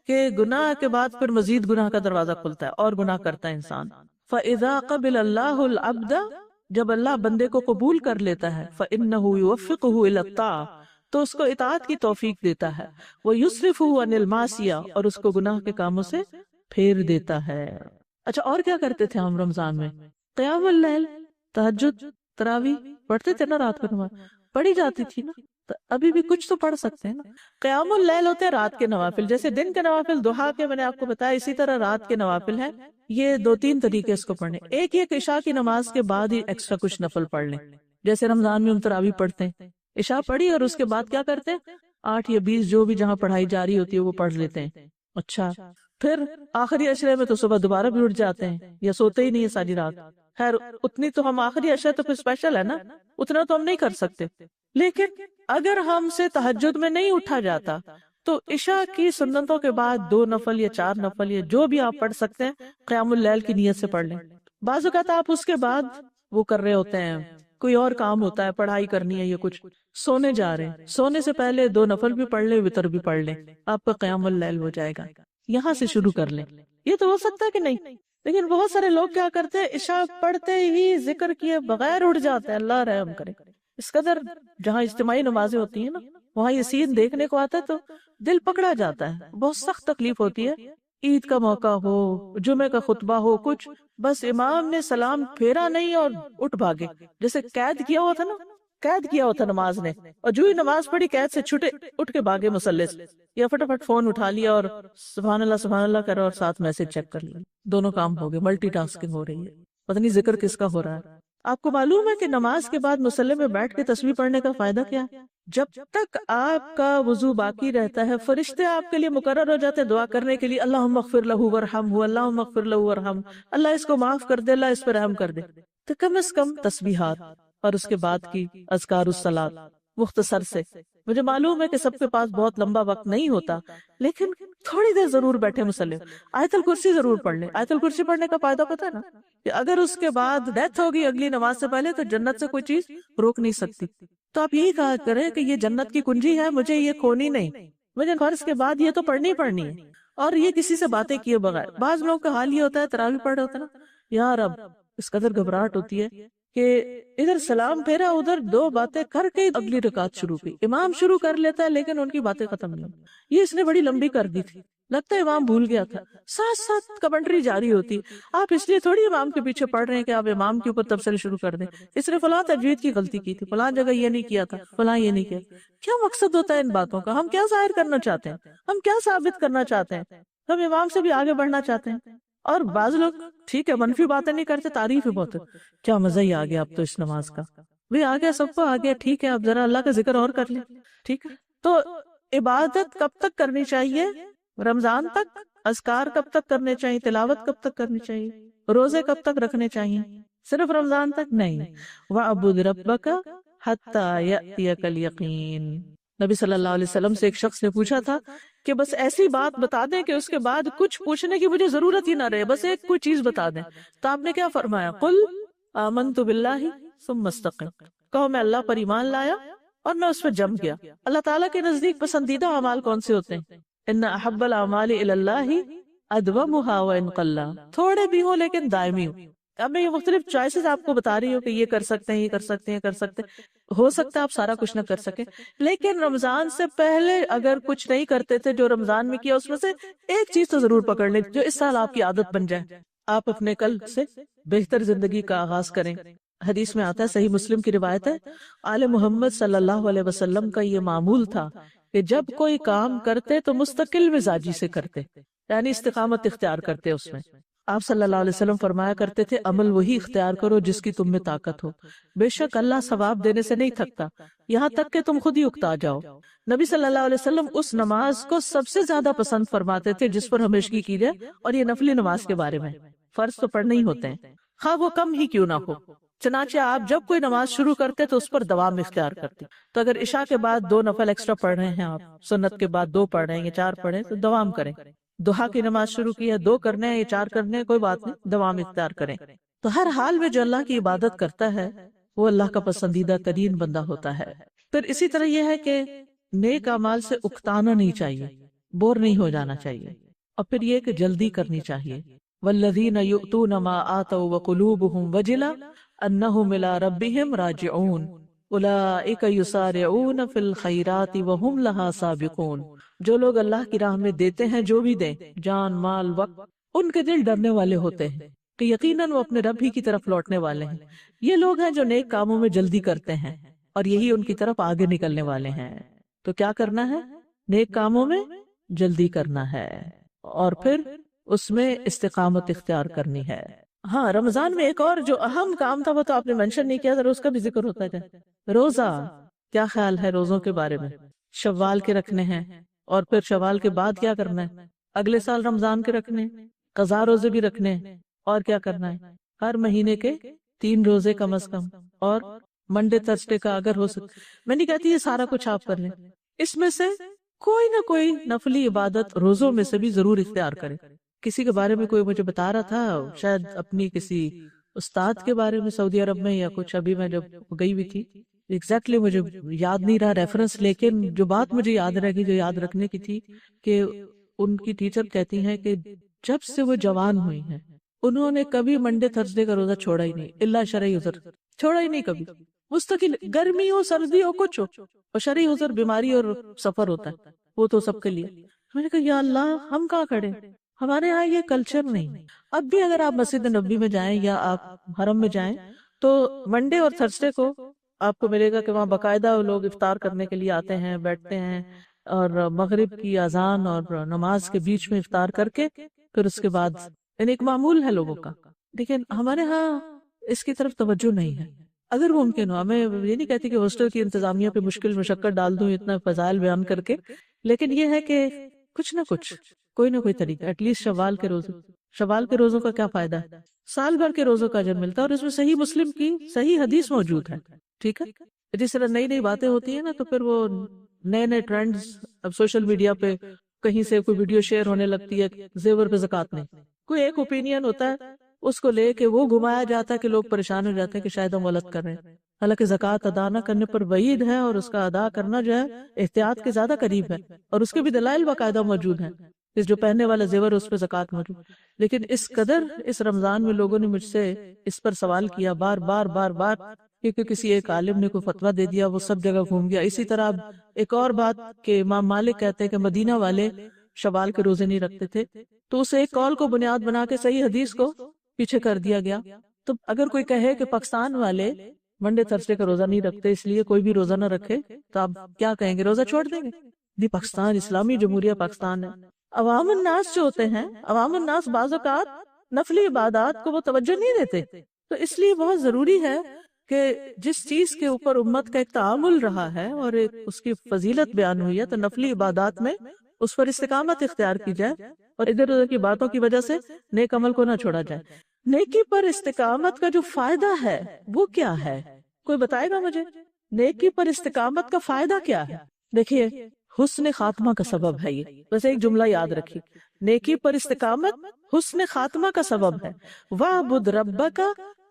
کہ گناہ کے بعد پھر مزید گناہ کا دروازہ کھلتا ہے اور گناہ کرتا ہے انسان۔ فَإِذَا قَبِلَ اللَّهُ الْعَبْدَ، جب اللہ بندے کو قبول کر لیتا ہے، فَإِنَّهُ يُوَفِّقُهُ إِلَى الطَّاعَةِ، تو اس کو اطاعت کی توفیق دیتا ہے، وَيُصْرِفُهُ عَنِ الْمَعْصِيَةِ، اور اس کو گناہ کے کاموں سے پھیر دیتا ہے۔ اچھا اور کیا کرتے تھے ہم رمضان میں؟ قیام اللیل، تہجد، تراویح پڑھتے تھے نا، رات کو نماز پڑھی جاتی تھی نا، تو ابھی بھی کچھ تو پڑھ سکتے ہیں نا۔ قیام اللیل ہوتے ہیں رات کے نوافل، جیسے دن کے نوافل ضحیٰ کے میں نے آپ کو بتایا، اسی طرح رات کے نوافل ہیں۔ یہ 2-3 طریقے اس کو پڑھنے، ایک یہ کہ عشاء کی نماز کے بعد ہی ایکسٹرا کچھ نفل پڑھ لیں، جیسے رمضان میں ہم تراویح پڑھتے ہیں، عشاء پڑھی اور اس کے بعد کیا کرتے ہیں 8 یا 20 جو بھی جہاں پڑھائی جاری ہوتی ہے وہ پڑھ لیتے ہیں۔ اچھا پھر آخری عشرے میں تو صبح دوبارہ بھی اٹھ جاتے ہیں یا سوتے ہی نہیں ہے ساری رات۔ خیر اتنی تو ہم آخری عشرے تو پھر اسپیشل ہے نا، اتنا تو ہم نہیں کر سکتے، لیکن اگر ہم سے تہجد میں نہیں اٹھا جاتا تو عشاء کی سنتوں کے بعد 2 نفل یا 4 نفل یا جو بھی آپ پڑھ سکتے ہیں قیام اللیل کی نیت سے پڑھ لیں۔ بعض اوقات آپ اس کے بعد وہ کر رہے ہوتے ہیں، کوئی اور کام ہوتا ہے، پڑھائی کرنی ہے یا کچھ، سونے جا رہے ہیں، سونے سے پہلے 2 نفل بھی پڑھ لیں، وتر بھی پڑھ لیں، آپ کا قیام اللیل ہو جائے گا۔ یہاں سے شروع کر لیں، یہ تو ہو سکتا ہے کہ نہیں، لیکن بہت سارے لوگ کیا کرتے ہیں عشاء پڑھتے ہی ذکر کیے بغیر اٹھ جاتے ہیں۔ اللہ رحم کرے، اس قدر جہاں اجتماعی نمازیں ہوتی ہیں نا وہاں یہ سین دیکھنے کو آتا ہے تو دل پکڑا جاتا ہے، بہت سخت تکلیف ہوتی ہے۔ عید کا موقع ہو، جمعے کا خطبہ ہو، کچھ بس امام نے سلام پھیرا نہیں اور اٹھ بھاگے، جیسے قید کیا ہوا تھا نا، قید کیا ہوا تھا نماز نے، اور جو ہی نماز پڑھی قید سے چھٹے اٹھ کے بھاگے مصلی سے، یا فٹافٹ فون اٹھا لیا اور سبحان اللہ کرو اور ساتھ میسج چیک کر لیا، دونوں کام ہو گئے، ملٹی ٹاسکنگ ہو رہی ہے، پتہ نہیں ذکر کس کا ہو رہا ہے۔ آپ کو معلوم ہے کہ نماز کے بعد مصلی میں بیٹھ کے تسبیح پڑھنے کا فائدہ کیا ہے؟ جب تک آپ کا وضو باقی رہتا ہے فرشتے آپ کے لیے مقرر ہو جاتے ہیں دعا کرنے کے لیے، اللہم اغفر لہ ورحمہ، اللہم اغفر لہ ورحمہ، اللہ اس کو معاف کر دے، اللہ اس پر رحم کر دے۔ تو کم از کم تسبیحات اور اس کے بعد کی اذکار الصلاۃ مختصر سے، مجھے معلوم ہے کہ سب کے پاس بہت لمبا وقت نہیں ہوتا، لیکن تھوڑی دیر ضرور بیٹھے مصلی، آیت الکرسی ضرور پڑھ لیں۔ آیت الکرسی پڑھنے کا فائدہ پتہ ہے نا، کہ اگر اس کے بعد ڈیتھ ہوگی اگلی نماز سے پہلے تو جنت سے کوئی چیز روک نہیں سکتی۔ تو آپ یہی کہا کریں کہ یہ جنت کی کنجی ہے، مجھے یہ کھونی نہیں، مجھے فرض کے بعد یہ تو پڑھنی پڑھنی ہے، اور یہ کسی سے باتیں کیے بغیر۔ بعض لوگوں کا حال یہ ہوتا ہے تراویح پڑھ رہے ہوتے ہیں نا، یار اب اس قدر گھبراہٹ ہوتی ہے کہ ادھر سلام پھیرا، ادھر 2 باتیں کر کے اگلی رکعت شروع کی، امام شروع کر لیتا ہے لیکن ان کی باتیں ختم نہیں ہوتی، یہ اس نے بڑی لمبی کر دی تھی، لگتا ہے امام بھول گیا تھا، ساتھ ساتھ کمنٹری جاری ہوتی۔ آپ اس لیے تھوڑی امام کے پیچھے پڑھ رہے ہیں کہ آپ امام کے اوپر تبصرے شروع کر دیں، اس نے فلاں تجوید کی غلطی کی تھی، فلاں جگہ یہ نہیں کیا تھا، فلاں یہ نہیں کیا۔ کیا مقصد ہوتا ہے ان باتوں کا؟ ہم کیا ظاہر کرنا چاہتے ہیں؟ ہم کیا ثابت کرنا چاہتے ہیں؟ ہم امام سے بھی آگے بڑھنا چاہتے ہیں۔ اور بعض لوگ ٹھیک ہے منفی باتیں نہیں کرتے، تعریف ہی بہت ہے، کیا مزہ ہی آ گیا اب تو اس نماز کا، بھی آ گیا، سب کو آ گیا، ٹھیک ہے اب ذرا اللہ کا ذکر اور کر لیں، ٹھیک ہے۔ تو عبادت کب تک کرنی چاہیے؟ رمضان تک، اذکار کب تک کرنے چاہیے، تلاوت کب تک کرنی چاہیے، روزے کب تک رکھنے چاہیے، صرف رمضان تک نہیں. وَاعْبُدْ رَبَّكَ حَتَّى يَأْتِيَكَ الْيَقِينُ. نبی صلی اللہ علیہ وسلم سے ایک شخص نے پوچھا تھا کہ بس ایسی بات بتا دیں کہ اس کے بعد کچھ پوچھنے کی مجھے ضرورت ہی نہ رہے، بس ایک کوئی چیز بتا دیں. تو آپ نے کیا فرمایا؟ قُلْ آمَنْتُ بِاللَّهِ ثُمَّ اسْتَقِمْ. کہو میں اللہ پر ایمان لایا اور میں اس پہ جم گیا. اللہ تعالیٰ کے نزدیک پسندیدہ اعمال کون سے ہوتے ہیں؟ ان احب الاعمال الی اللہ ادومها وان قل. تھوڑے بھی ہوں لیکن دائمی ہوں. اب میں یہ مختلف چوائسز آپ کو بتا رہی ہوں کہ یہ کر سکتے ہیں، یہ کر سکتے ہیں، کر سکتے ہیں. ہو سکتا ہے آپ سارا کچھ نہ کر سکیں، لیکن رمضان سے پہلے اگر کچھ نہیں کرتے تھے جو رمضان میں کیا، اس میں سے ایک چیز تو ضرور پکڑ لیں جو اس سال آپ کی عادت بن جائے. آپ اپنے کل سے بہتر زندگی کا آغاز کریں. حدیث میں آتا ہے، صحیح مسلم کی روایت ہے، آل محمد صلی اللہ علیہ وسلم کا یہ معمول تھا کہ جب کوئی کام کرتے تو مستقل مزاجی سے کرتے، یعنی استقامت اختیار کرتے. اس میں آپ صلی اللہ علیہ وسلم فرمایا کرتے تھے، عمل وہی اختیار کرو جس کی تم میں طاقت ہو، بے شک اللہ ثواب دینے سے نہیں تھکتا یہاں تک کہ تم خود ہی اکتا جاؤ. نبی صلی اللہ علیہ وسلم اس نماز کو سب سے زیادہ پسند فرماتے تھے جس پر ہمیشگی کی جائے، اور یہ نفلی نماز کے بارے میں. فرض تو پڑھنے ہی ہوتے ہیں، خواہ وہ کم ہی کیوں نہ ہو. چنانچہ آپ جب کوئی نماز شروع کرتے تو اس پر دوام اختیار کرتے. تو اگر عشاء کے بعد 2 نفل ایکسٹرا پڑھ رہے ہیں، آپ سنت کے بعد 2 پڑھ رہے ہیں یا 4 پڑھ رہے ہیں، تو دوام کریں. ضحیٰ کی نماز شروع کی ہے، 2 کرنے ہیں یا 4 کرنے ہیں، کوئی بات نہیں، دوام اختیار کریں. تو ہر حال میں جو اللہ کی عبادت کرتا ہے وہ اللہ کا پسندیدہ ترین بندہ ہوتا ہے. پھر اسی طرح یہ ہے کہ نیک اعمال سے اکتانا نہیں چاہیے، بور نہیں ہو جانا چاہیے. اور پھر یہ کہ جلدی کرنی چاہیے. والذین یؤتون ما آتوا وقلوبهم وجلة انہم الی ربہم راجعون اولئک یسارعون فی الخیرات وہم لہا سابقون. جو لوگ اللہ کی راہ میں دیتے ہیں، جو بھی دیں، جان، مال، وقت، ان کے دل ڈرنے والے ہوتے ہیں کہ یقیناً وہ اپنے رب ہی کی طرف لوٹنے والے ہیں. یہ لوگ ہیں جو نیک کاموں میں جلدی کرتے ہیں اور یہی ان کی طرف آگے نکلنے والے ہیں. تو کیا کرنا ہے؟ نیک کاموں میں جلدی کرنا ہے اور پھر اس میں استقامت اختیار کرنی ہے. ہاں، رمضان میں ایک اور جو اہم کام تھا وہ تو آپ نے منشن نہیں کیا، ذرا اس کا بھی ذکر ہوتا ہے. روزہ. کیا خیال ہے روزوں کے بارے میں؟ شوال کے رکھنے ہیں، اور پھر شوال کے بعد کیا کرنا ہے؟ اگلے سال رمضان کے رکھنے ہیں، قضا روزے بھی رکھنے ہیں، اور کیا کرنا ہے؟ ہر مہینے کے 3 روزے کم از کم، اور منڈے تھرسڈے کا اگر ہو سکے. میں نہیں کہتی یہ سارا کچھ آپ کر لیں، اس میں سے کوئی نہ کوئی نفلی عبادت روزوں میں سے بھی ضرور اختیار کرے. کسی کے بارے میں کوئی مجھے بتا رہا تھا، شاید اپنی کسی استاد کے بارے میں سعودی عرب میں یا کچھ، ابھی میں جب گئی ہوئی تھی ایگزیکٹلی مجھے یاد نہیں رہا ریفرنس، لیکن جو بات مجھے یاد رہ گئی، جو یاد رکھنے کی تھی، کہ ان کی ٹیچر کہتی ہیں کہ جب سے وہ جوان ہوئی ہیں انہوں نے کبھی منڈے تھرسڈے کا روزہ چھوڑا ہی نہیں، الا شرعی عذر، چھوڑا ہی نہیں کبھی. مستقل، گرمی ہو سردی ہو کچھ ہو، اور شرعی عذر بیماری اور سفر ہوتا ہے وہ تو سب کے لیے. میں نے کہا یا اللہ، ہم کہاں کھڑے، ہمارے یہاں یہ کلچر نہیں. اب بھی اگر آپ مسجد نبوی میں جائیں یا آپ حرم میں جائیں تو منڈے اور تھرسڈے کو آپ کو ملے گا کہ وہاں باقاعدہ لوگ افطار کرنے کے لیے آتے ہیں، بیٹھتے ہیں، اور مغرب کی اذان اور نماز کے بیچ میں افطار کر کے پھر اس کے بعد، یعنی ایک معمول ہے لوگوں کا. لیکن ہمارے ہاں اس کی طرف توجہ نہیں ہے. اگر ممکن ہو، میں یہ نہیں کہتی کہ ہاسٹل کی انتظامیہ پہ مشکل مشقت ڈال دوں اتنا فضائل بیان کر کے، لیکن یہ ہے کہ کچھ نہ کچھ، کوئی نہ کوئی طریقہ، ایٹ لیسٹ شوال کے روزے. شوال کے روزوں کا کیا فائدہ ہے؟ سال بھر کے روزوں کا اجر ملتا ہے، اور اس میں صحیح مسلم کی صحیح حدیث موجود ہے. ٹھیک ہے، جس طرح نئی نئی باتیں ہوتی ہیں نا، تو پھر وہ نئے نئے ٹرینڈز، اب سوشل میڈیا پہ کہیں سے کوئی ویڈیو شیئر ہونے لگتی ہے، زیور پہ زکوٰۃ نہیں، کوئی ایک اوپینین ہوتا ہے، اس کو لے کے وہ گھمایا جاتا ہے کہ لوگ پریشان ہو جاتے ہیں کہ شاید ہم غلط کر رہے ہیں. حالانکہ زکوٰۃ ادا نہ کرنے پر وعید ہے، اور اس کا ادا کرنا جو ہے احتیاط کے زیادہ قریب ہے، اور اس کے بھی دلائل باقاعدہ موجود ہیں. جو پہننے والا زیور اس پہ زکوٰۃ موجود. لیکن اس قدر اس رمضان میں لوگوں نے مجھ سے اس پر سوال کیا بار بار بار بار، کیونکہ کسی ایک عالم نے کوئی فتویٰ دے دیا، وہ سب جگہ گھوم گیا. اسی طرح ایک اور بات کہ امام مالک کہتے ہیں کہ مدینہ والے شوال کے روزے نہیں رکھتے تھے، تو اس ایک قول کو بنیاد بنا کے صحیح حدیث کو پیچھے کر دیا گیا. تو اگر کوئی کہے کہ پاکستان والے منڈے تھرسڈے کا روزہ نہیں رکھتے اس لیے کوئی بھی روزہ نہ رکھے، تو آپ کیا کہیں گے؟ روزہ چھوڑ دیں گے؟ نہیں، پاکستان اسلامی جمہوریہ پاکستان ہے. عوام الناس جو ہوتے ہیں، عوام الناس بعض اوقات نفلی عبادات کو وہ توجہ نہیں دیتے. تو اس لیے بہت ضروری ہے کہ جس چیز کے اوپر امت کا ایک تعامل رہا ہے اور ایک اس کی فضیلت بیان ہوئی ہے، تو نفلی عبادات میں اس پر استقامت اختیار کی جائے. اور ادھر ادھر کی باتوں کی وجہ سے نیک عمل کو نہ چھوڑا جائے. نیکی پر استقامت کا جو فائدہ ہے وہ کیا ہے؟ کوئی بتائے گا مجھے؟ نیکی پر استقامت کا فائدہ کیا ہے؟ دیکھیے حسن خاتمہ کا سبب ہے یہ. بس ایک جملہ یاد رکھیے، نیکی پر استقامت حسن خاتمہ کا سبب ہے. وَاعْبُدْ رَبَّكَ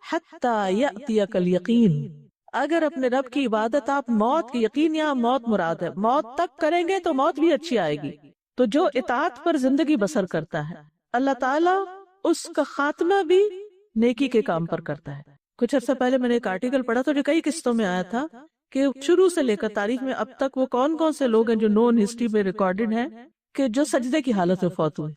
حَتَّى يَأْتِيَكَ الْيَقِينُ. اگر اپنے رب کی عبادت آپ موت کی، یقین یہاں موت مراد ہے، موت تک کریں گے تو موت بھی اچھی آئے گی. تو جو اطاعت پر زندگی بسر کرتا ہے اللہ تعالیٰ اس کا خاتمہ بھی نیکی کے کام پر کرتا ہے. کچھ عرصہ پہلے میں نے ایک آرٹیکل پڑھا تھا جو کئی قسطوں میں آیا تھا کہ شروع سے لے کر تاریخ میں اب تک وہ کون کون سے لوگ ہیں جو نون ہسٹری میں ریکارڈڈ ہیں کہ جو سجدے کی حالت میں فوت ہوئے.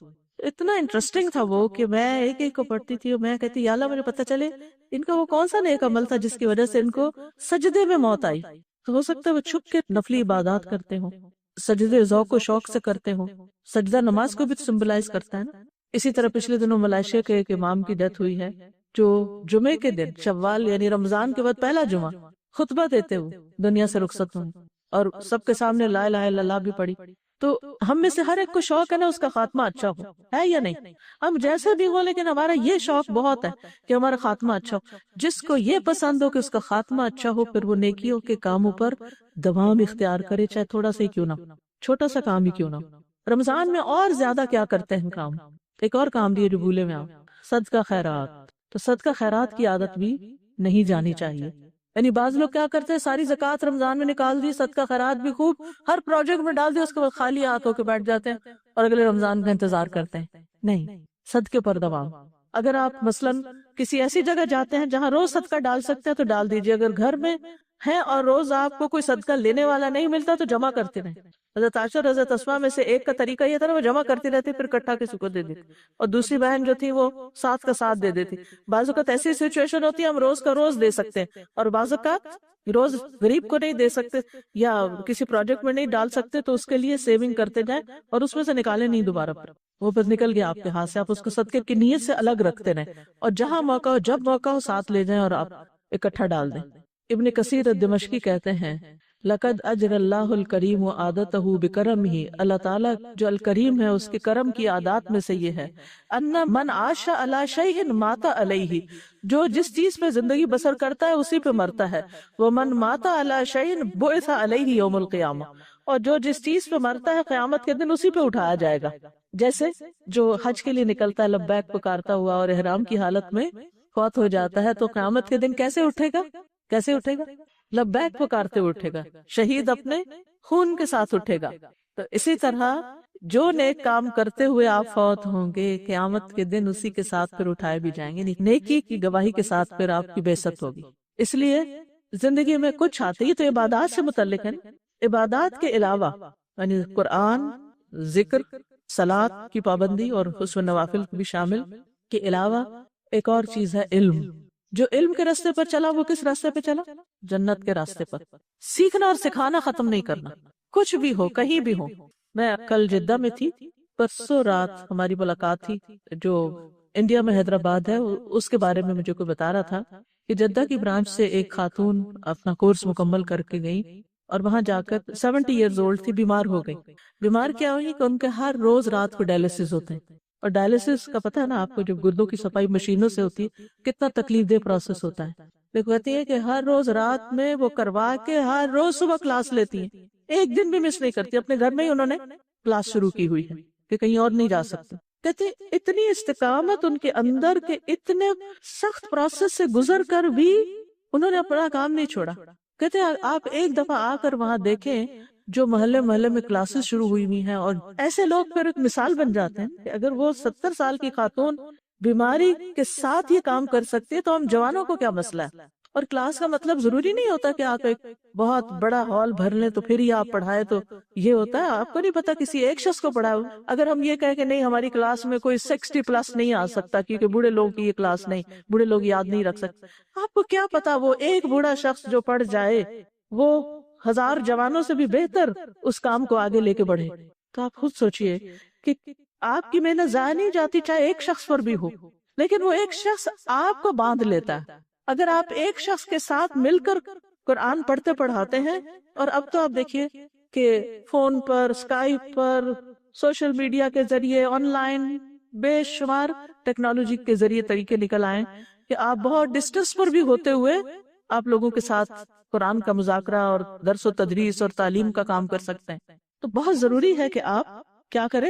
اتنا انٹرسٹنگ تھا وہ کہ میں ایک ایک کو پڑھتی تھی اور میں کہتی یا اللہ مجھے پتہ چلے ان کا وہ کون سا نیک عمل تھا جس کی وجہ سے ان کو سجدے میں موت آئی. تو ہو سکتا ہے وہ چھپ کے نفلی عبادات کرتے ہوں، سجدے ذوق و شوق سے کرتے ہوں. سجدہ نماز کو بھی سمبلائز کرتا ہے نا. اسی طرح پچھلے دنوں ملائیشیا کے ایک امام کی ڈیتھ ہوئی ہے جو جمعے کے دن شوال یعنی رمضان کے بعد پہلا جمعہ خطبہ دیتے ہوئے دنیا سے رخصت ہوئے اور سب کے سامنے لا الہ الا اللہ بھی پڑھی. تو ہم میں سے ہر ایک کو شوق ہے نا اس کا خاتمہ اچھا ہو، ہے یا نہیں؟ ہم جیسے بھی ہو لیکن ہمارا یہ شوق بہت ہے کہ ہمارا خاتمہ اچھا ہو. جس کو یہ پسند ہو کہ اس کا خاتمہ اچھا ہو پھر وہ نیکیوں کے کاموں پر دوام اختیار کرے، چاہے تھوڑا سا ہی کیوں نہ ہو، چھوٹا سا کام ہی کیوں نہ ہو. رمضان میں اور زیادہ کیا کرتے ہیں کام. ایک اور کام بھی ہے جو بھولے میں صدقہ خیرات. تو صدقہ خیرات کی عادت بھی نہیں جانی چاہیے. یعنی بعض لوگ کیا کرتے ہیں ساری زکوٰۃ رمضان میں نکال دی، صدقہ خیرات بھی خوب ہر پروجیکٹ میں ڈال دی، اس کے بعد خالی ہاتھ ہو کے بیٹھ جاتے ہیں اور اگلے رمضان کا انتظار کرتے ہیں. نہیں، صدقے پر دوام. اگر آپ مثلاً کسی ایسی جگہ جاتے ہیں جہاں روز صدقہ ڈال سکتے ہیں تو ڈال دیجئے. اگر گھر میں ہیں اور روز آپ کو کوئی صدقہ لینے والا نہیں ملتا تو جمع کرتے رہیں. حضرت عائشہ اور حضرت اسماء میں سے ایک کا طریقہ یہ تھا نا وہ جمع کرتی رہتی پھر اکٹھا کسی کو دے دیتی، اور دوسری بہن جو تھی وہ ساتھ کا ساتھ دے دیتی. بعض اوقات ایسی سچویشن ہوتی ہے ہم روز کا روز دے سکتے ہیں اور بعض اوقات روز غریب کو نہیں دے سکتے یا کسی پروجیکٹ میں نہیں ڈال سکتے تو اس کے لیے سیونگ کرتے جائیں اور اس میں سے نکالیں نہیں دوبارہ پر. وہ بس نکل گیا آپ کے ہاتھ سے، آپ اس کو صدقے کی نیت سے الگ رکھتے رہیں اور جہاں موقع ہو جب موقع ہو ساتھ لے جائیں اور آپ اکٹھا ڈال دیں. ابن کثیر الدمشقی کہتے ہیں لقد اجر اللہ الکریم عادتہ بکرمہ، اللہ تعالیٰ جو الکریم ہے اس کے کرم کی عادات میں سے یہ ہے ان من عاش علی شیء مات علیہ، جو جس چیز پہ زندگی بسر کرتا ہے اسی پہ مرتا ہے. ومن مات علی شیء بعث علیہ یوم القیامہ، اور جو جس چیز پہ مرتا ہے قیامت کے دن اسی پہ اٹھایا جائے گا. جیسے جو حج کے لیے نکلتا ہے لبیک پکارتا ہوا اور احرام کی حالت میں فوت ہو جاتا ہے تو قیامت کے دن کیسے اٹھے گا؟ کیسے اٹھے گا؟ لبیک پکارتے ہوئے اٹھے گا، شہید اپنے خون کے ساتھ اٹھے گا. تو اسی طرح جو نیک کام کرتے ہوئے آپ فوت ہوں گے قیامت کے دن اسی کے ساتھ پھر اٹھائے بھی جائیں گے، نیکی کی گواہی کے ساتھ پھر آپ کی بعثت ہوگی. اس لیے زندگی میں کچھ آتے ہی تو عبادات سے متعلق ہے. عبادات کے علاوہ یعنی قرآن، ذکر، صلاۃ کی پابندی اور حسن نوافل بھی شامل کے علاوہ ایک اور چیز ہے علم. جو علم کے راستے پر چلا وہ کس راستے پہ چلا؟ جنت کے راستے پر. سیکھنا اور سکھانا ختم نہیں کرنا، کچھ بھی ہو کہیں بھی ہو. میں کل جدہ میں تھی، پرسوں رات ہماری ملاقات تھی جو انڈیا میں حیدرآباد ہے، اس کے بارے میں مجھے کوئی بتا رہا تھا کہ جدہ کی برانچ سے ایک خاتون اپنا کورس مکمل کر کے گئی اور وہاں جا کر 70 ایئرز اولڈ تھی، بیمار ہو گئی. بیمار کیا ہوئی کہ ان کے ہر روز رات کو ڈائلسس ہوتے ہیں، اور ڈائلسس کا پتہ ہے نا آپ کو جو گردوں کی صفائی مشینوں سے ہوتی ہے کتنا تکلیف دہ پروسیس ہوتا ہے. دیکھو کہتی ہے کہ ہر روز رات میں وہ کروا کے ہر روز صبح کلاس لیتی ہیں، ایک دن بھی مس نہیں کرتی. اپنے گھر میں ہی انہوں نے کلاس شروع کی ہوئی ہے کہ کہیں اور نہیں جا سکتے. کہتے اتنی استقامت ان کے اندر کے اتنے سخت پروسیس سے گزر کر بھی انہوں نے اپنا کام نہیں چھوڑا. کہتے آپ ایک دفعہ آ کر وہاں دیکھیں جو محلے محلے میں کلاسز شروع ہوئی ہوئی ہیں اور ایسے لوگ پھر ایک مثال بن جاتے ہیں کہ اگر وہ 70 سال کی خاتون بیماری کے ساتھ یہ کام کر سکتی ہے تو ہم جوانوں کو کیا مسئلہ ہے. اور کلاس کا مطلب ضروری نہیں ہوتا کہ آپ ایک بہت بڑا ہال بھر لیں تو پھر ہی آپ پڑھائے. تو یہ ہوتا ہے آپ کو نہیں پتا کسی ایک شخص کو پڑھاؤ. اگر ہم یہ کہیں کہ نہیں ہماری کلاس میں کوئی 60 پلس نہیں آ سکتا کیونکہ بوڑھے لوگ کی یہ کلاس نہیں، بوڑھے لوگ یاد نہیں رکھ سکتے، آپ کو کیا پتا وہ ایک بوڑھا شخص جو پڑھ جائے وہ 1000 جوانوں سے بھی بہتر اس کام کو آگے لے کے بڑھے. تو آپ خود سوچئے کہ آپ کی محنت ضائع نہیں جاتی چاہے ایک شخص پر بھی ہو، لیکن وہ ایک شخص آپ کو باندھ لیتا ہے. اگر آپ ایک شخص کے ساتھ مل کر قرآن پڑھتے پڑھاتے ہیں، اور اب تو آپ دیکھیے کہ فون پر، اسکائپ پر، سوشل میڈیا کے ذریعے، آن لائن بے شمار ٹیکنالوجی کے ذریعے طریقے نکل آئے کہ آپ بہت ڈسٹنس پر بھی ہوتے ہوئے آپ لوگوں کے ساتھ قرآن کا مذاکرہ اور درس و تدریس اور تعلیم کا کام کر سکتے ہیں. تو بہت ضروری ہے کہ آپ کیا کریں؟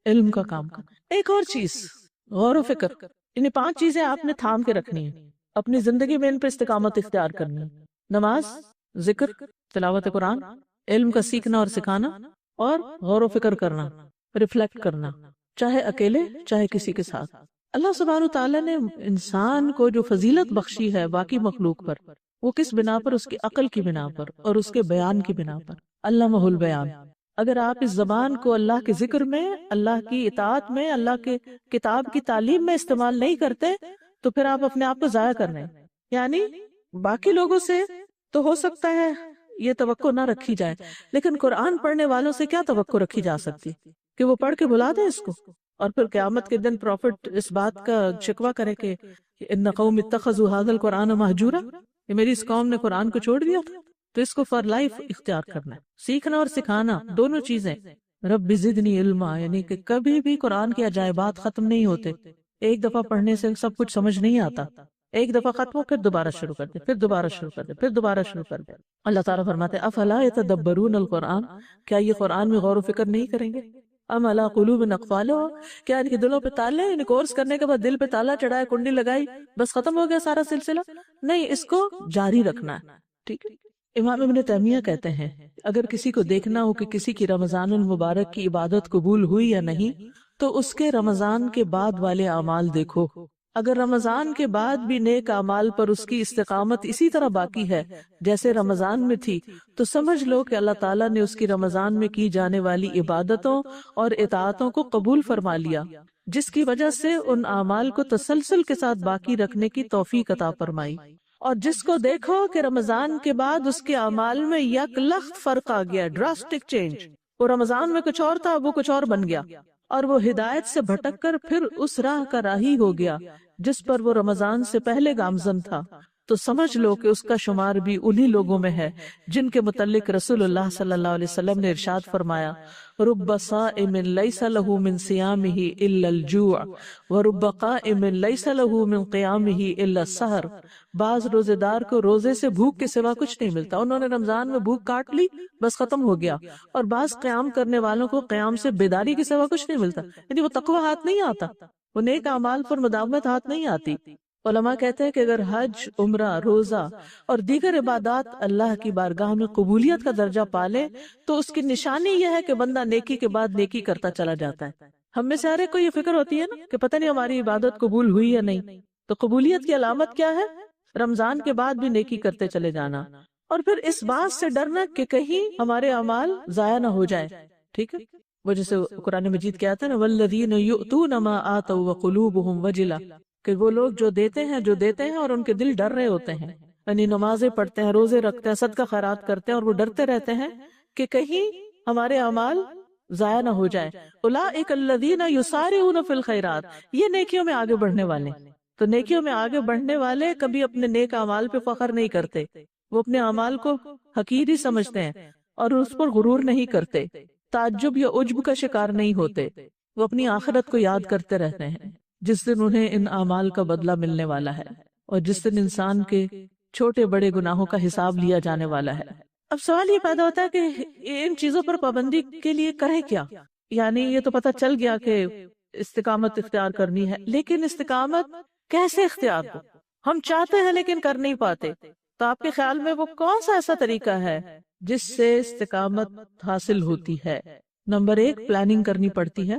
علم کا کام کریں. ایک اور چیز، غور و فکر. انہیں 5 چیزیں آپ نے تھام کے رکھنی ہیں اپنی زندگی میں، ان پہ استقامت اختیار کرنی ہے. نماز، ذکر، تلاوت قرآن، علم کا سیکھنا اور سکھانا، اور غور و فکر کرنا، ریفلیکٹ کرنا، چاہے اکیلے چاہے کسی کے ساتھ. اللہ سبحانہ تعالیٰ نے انسان کو جو فضیلت بخشی ہے باقی مخلوق پر، وہ کس بنا پر؟ اس کی عقل کی بنا پر اور اس کے بیان کی بنا پر. علمہ البیان. اگر آپ اس زبان کو اللہ کے ذکر میں، اللہ کی اطاعت میں، اللہ کے کتاب کی تعلیم میں استعمال نہیں کرتے تو پھر آپ اپنے آپ کو ضائع کر رہے ہیں. یعنی باقی لوگوں سے تو ہو سکتا ہے یہ توقع نہ رکھی جائے، لیکن قرآن پڑھنے والوں سے کیا توقع رکھی جا سکتی کہ وہ پڑھ کے بھلا دیں اس کو، اور پھر قیامت کے دن پروفٹ اس بات کا شکوہ کرے کہ ان قوم اتخذوا ھذا القرآن مہجورا، کہ میری اس قوم نے قرآن کو چھوڑ دیا تھا. تو اس کو فار لائف اختیار کرنا ہے. سیکھنا اور سکھانا دونوں چیزیں. رب زدنی علما، یعنی کہ کبھی بھی قرآن کے عجائبات ختم نہیں ہوتے. ایک دفعہ پڑھنے سے سب کچھ سمجھ نہیں آتا، ایک دفعہ ختم ہو پھر دوبارہ شروع کر دے، پھر دوبارہ شروع کر دے، پھر دوبارہ شروع کر دے. اللہ تعالیٰ فرماتے ہیں افلا یتدبرون القرآن، کیا یہ قرآن میں غور و فکر نہیں کریں گے؟ ام علی قلوب اقفالها، کیا ان کے دلوں پہ تالے، ان کورس کرنے کے بعد دل پہ تالا چڑھائے، کنڈی لگائی، بس ختم ہو گیا سارا سلسلہ؟ نہیں، اس کو جاری رکھنا ہے. ٹھیک ہے. امام ابن تیمیہ کہتے ہیں اگر کسی کو دیکھنا ہو کہ کسی کی رمضان المبارک کی عبادت قبول ہوئی یا نہیں تو اس کے رمضان کے بعد والے اعمال دیکھو. اگر رمضان کے بعد بھی نیک اعمال پر اس کی استقامت اسی طرح باقی ہے جیسے رمضان میں تھی تو سمجھ لو کہ اللہ تعالیٰ نے اس کی رمضان میں کی جانے والی عبادتوں اور اطاعتوں کو قبول فرما لیا، جس کی وجہ سے ان اعمال کو تسلسل کے ساتھ باقی رکھنے کی توفیق عطا فرمائی. اور جس کو دیکھو کہ رمضان کے بعد اس کے اعمال میں یک لخت فرق آ گیا، ڈراسٹک چینج، وہ رمضان میں کچھ اور تھا وہ کچھ اور بن گیا، اور وہ ہدایت سے بھٹک کر پھر اس راہ کا راہی ہو گیا جس پر وہ رمضان سے پہلے گامزن تھا، تو سمجھ لو کہ اس کا شمار بھی انہی لوگوں میں ہے جن کے متعلق رسول اللہ صلی اللہ علیہ وسلم نے ارشاد فرمایا رب صائم لیس له من صیامہ الا الجوع ورب قائم لیس له من قیامہ الا السحر. بعض روزے دار کو روزے سے بھوک کے سوا کچھ نہیں ملتا، انہوں نے رمضان میں بھوک کاٹ لی بس ختم ہو گیا، اور بعض قیام کرنے والوں کو قیام سے بیداری کے سوا کچھ نہیں ملتا، یعنی وہ تقوی ہاتھ نہیں آتا، وہ نیک اعمال پر مداومت ہاتھ نہیں آتی. علماء کہتے ہیں کہ اگر حج، عمرہ، روزہ اور دیگر عبادات اللہ کی بارگاہ میں قبولیت کا درجہ پالے تو اس کی نشانی یہ ہے کہ بندہ نیکی کے بعد نیکی کرتا چلا جاتا ہے. ہم میں سے ہر ایک کو یہ فکر ہوتی ہے نا کہ پتہ نہیں ہماری عبادت قبول ہوئی یا نہیں، تو قبولیت کی علامت کیا ہے؟ رمضان کے بعد بھی نیکی کرتے چلے جانا، اور پھر اس بات سے ڈرنا کہ کہیں ہمارے اعمال ضائع نہ ہو جائے. ٹھیک ہے. وہ جیسے قرآن مجید کہتا ہے نا والذین یؤتون ما آتوا وقلوبهم وجلہ، کہ وہ لوگ جو دیتے ہیں اور ان کے دل ڈر رہے ہوتے ہیں، یعنی نمازیں پڑھتے ہیں، روزے رکھتے ہیں، صدقہ خیرات کرتے ہیں، اور وہ ڈرتے رہتے ہیں کہ کہیں ہمارے اعمال ضائع نہ ہو جائے. اولئک الذین یسارعون فی الخیرات، یہ نیکیوں میں آگے بڑھنے والے. تو نیکیوں میں آگے بڑھنے والے کبھی اپنے نیک اعمال پہ فخر نہیں کرتے، وہ اپنے اعمال کو حقیر ہی سمجھتے ہیں اور اس پر غرور نہیں کرتے، تعجب یا عجب کا شکار نہیں ہوتے، وہ اپنی آخرت کو یاد کرتے رہتے ہیں جس دن انہیں ان اعمال کا بدلہ ملنے والا ہے، اور جس دن انسان کے چھوٹے بڑے گناہوں کا حساب لیا جانے والا ہے. اب سوال یہ پیدا ہوتا ہے کہ ان چیزوں پر پابندی کے لیے کریں کیا؟ یعنی یہ تو پتہ چل گیا کہ استقامت اختیار کرنی ہے، لیکن استقامت کیسے اختیار ہو؟ ہم چاہتے ہیں لیکن کر نہیں پاتے. تو آپ کے خیال میں وہ کون سا ایسا طریقہ ہے جس سے استقامت حاصل ہوتی ہے؟ نمبر 1، پلاننگ کرنی پڑتی ہے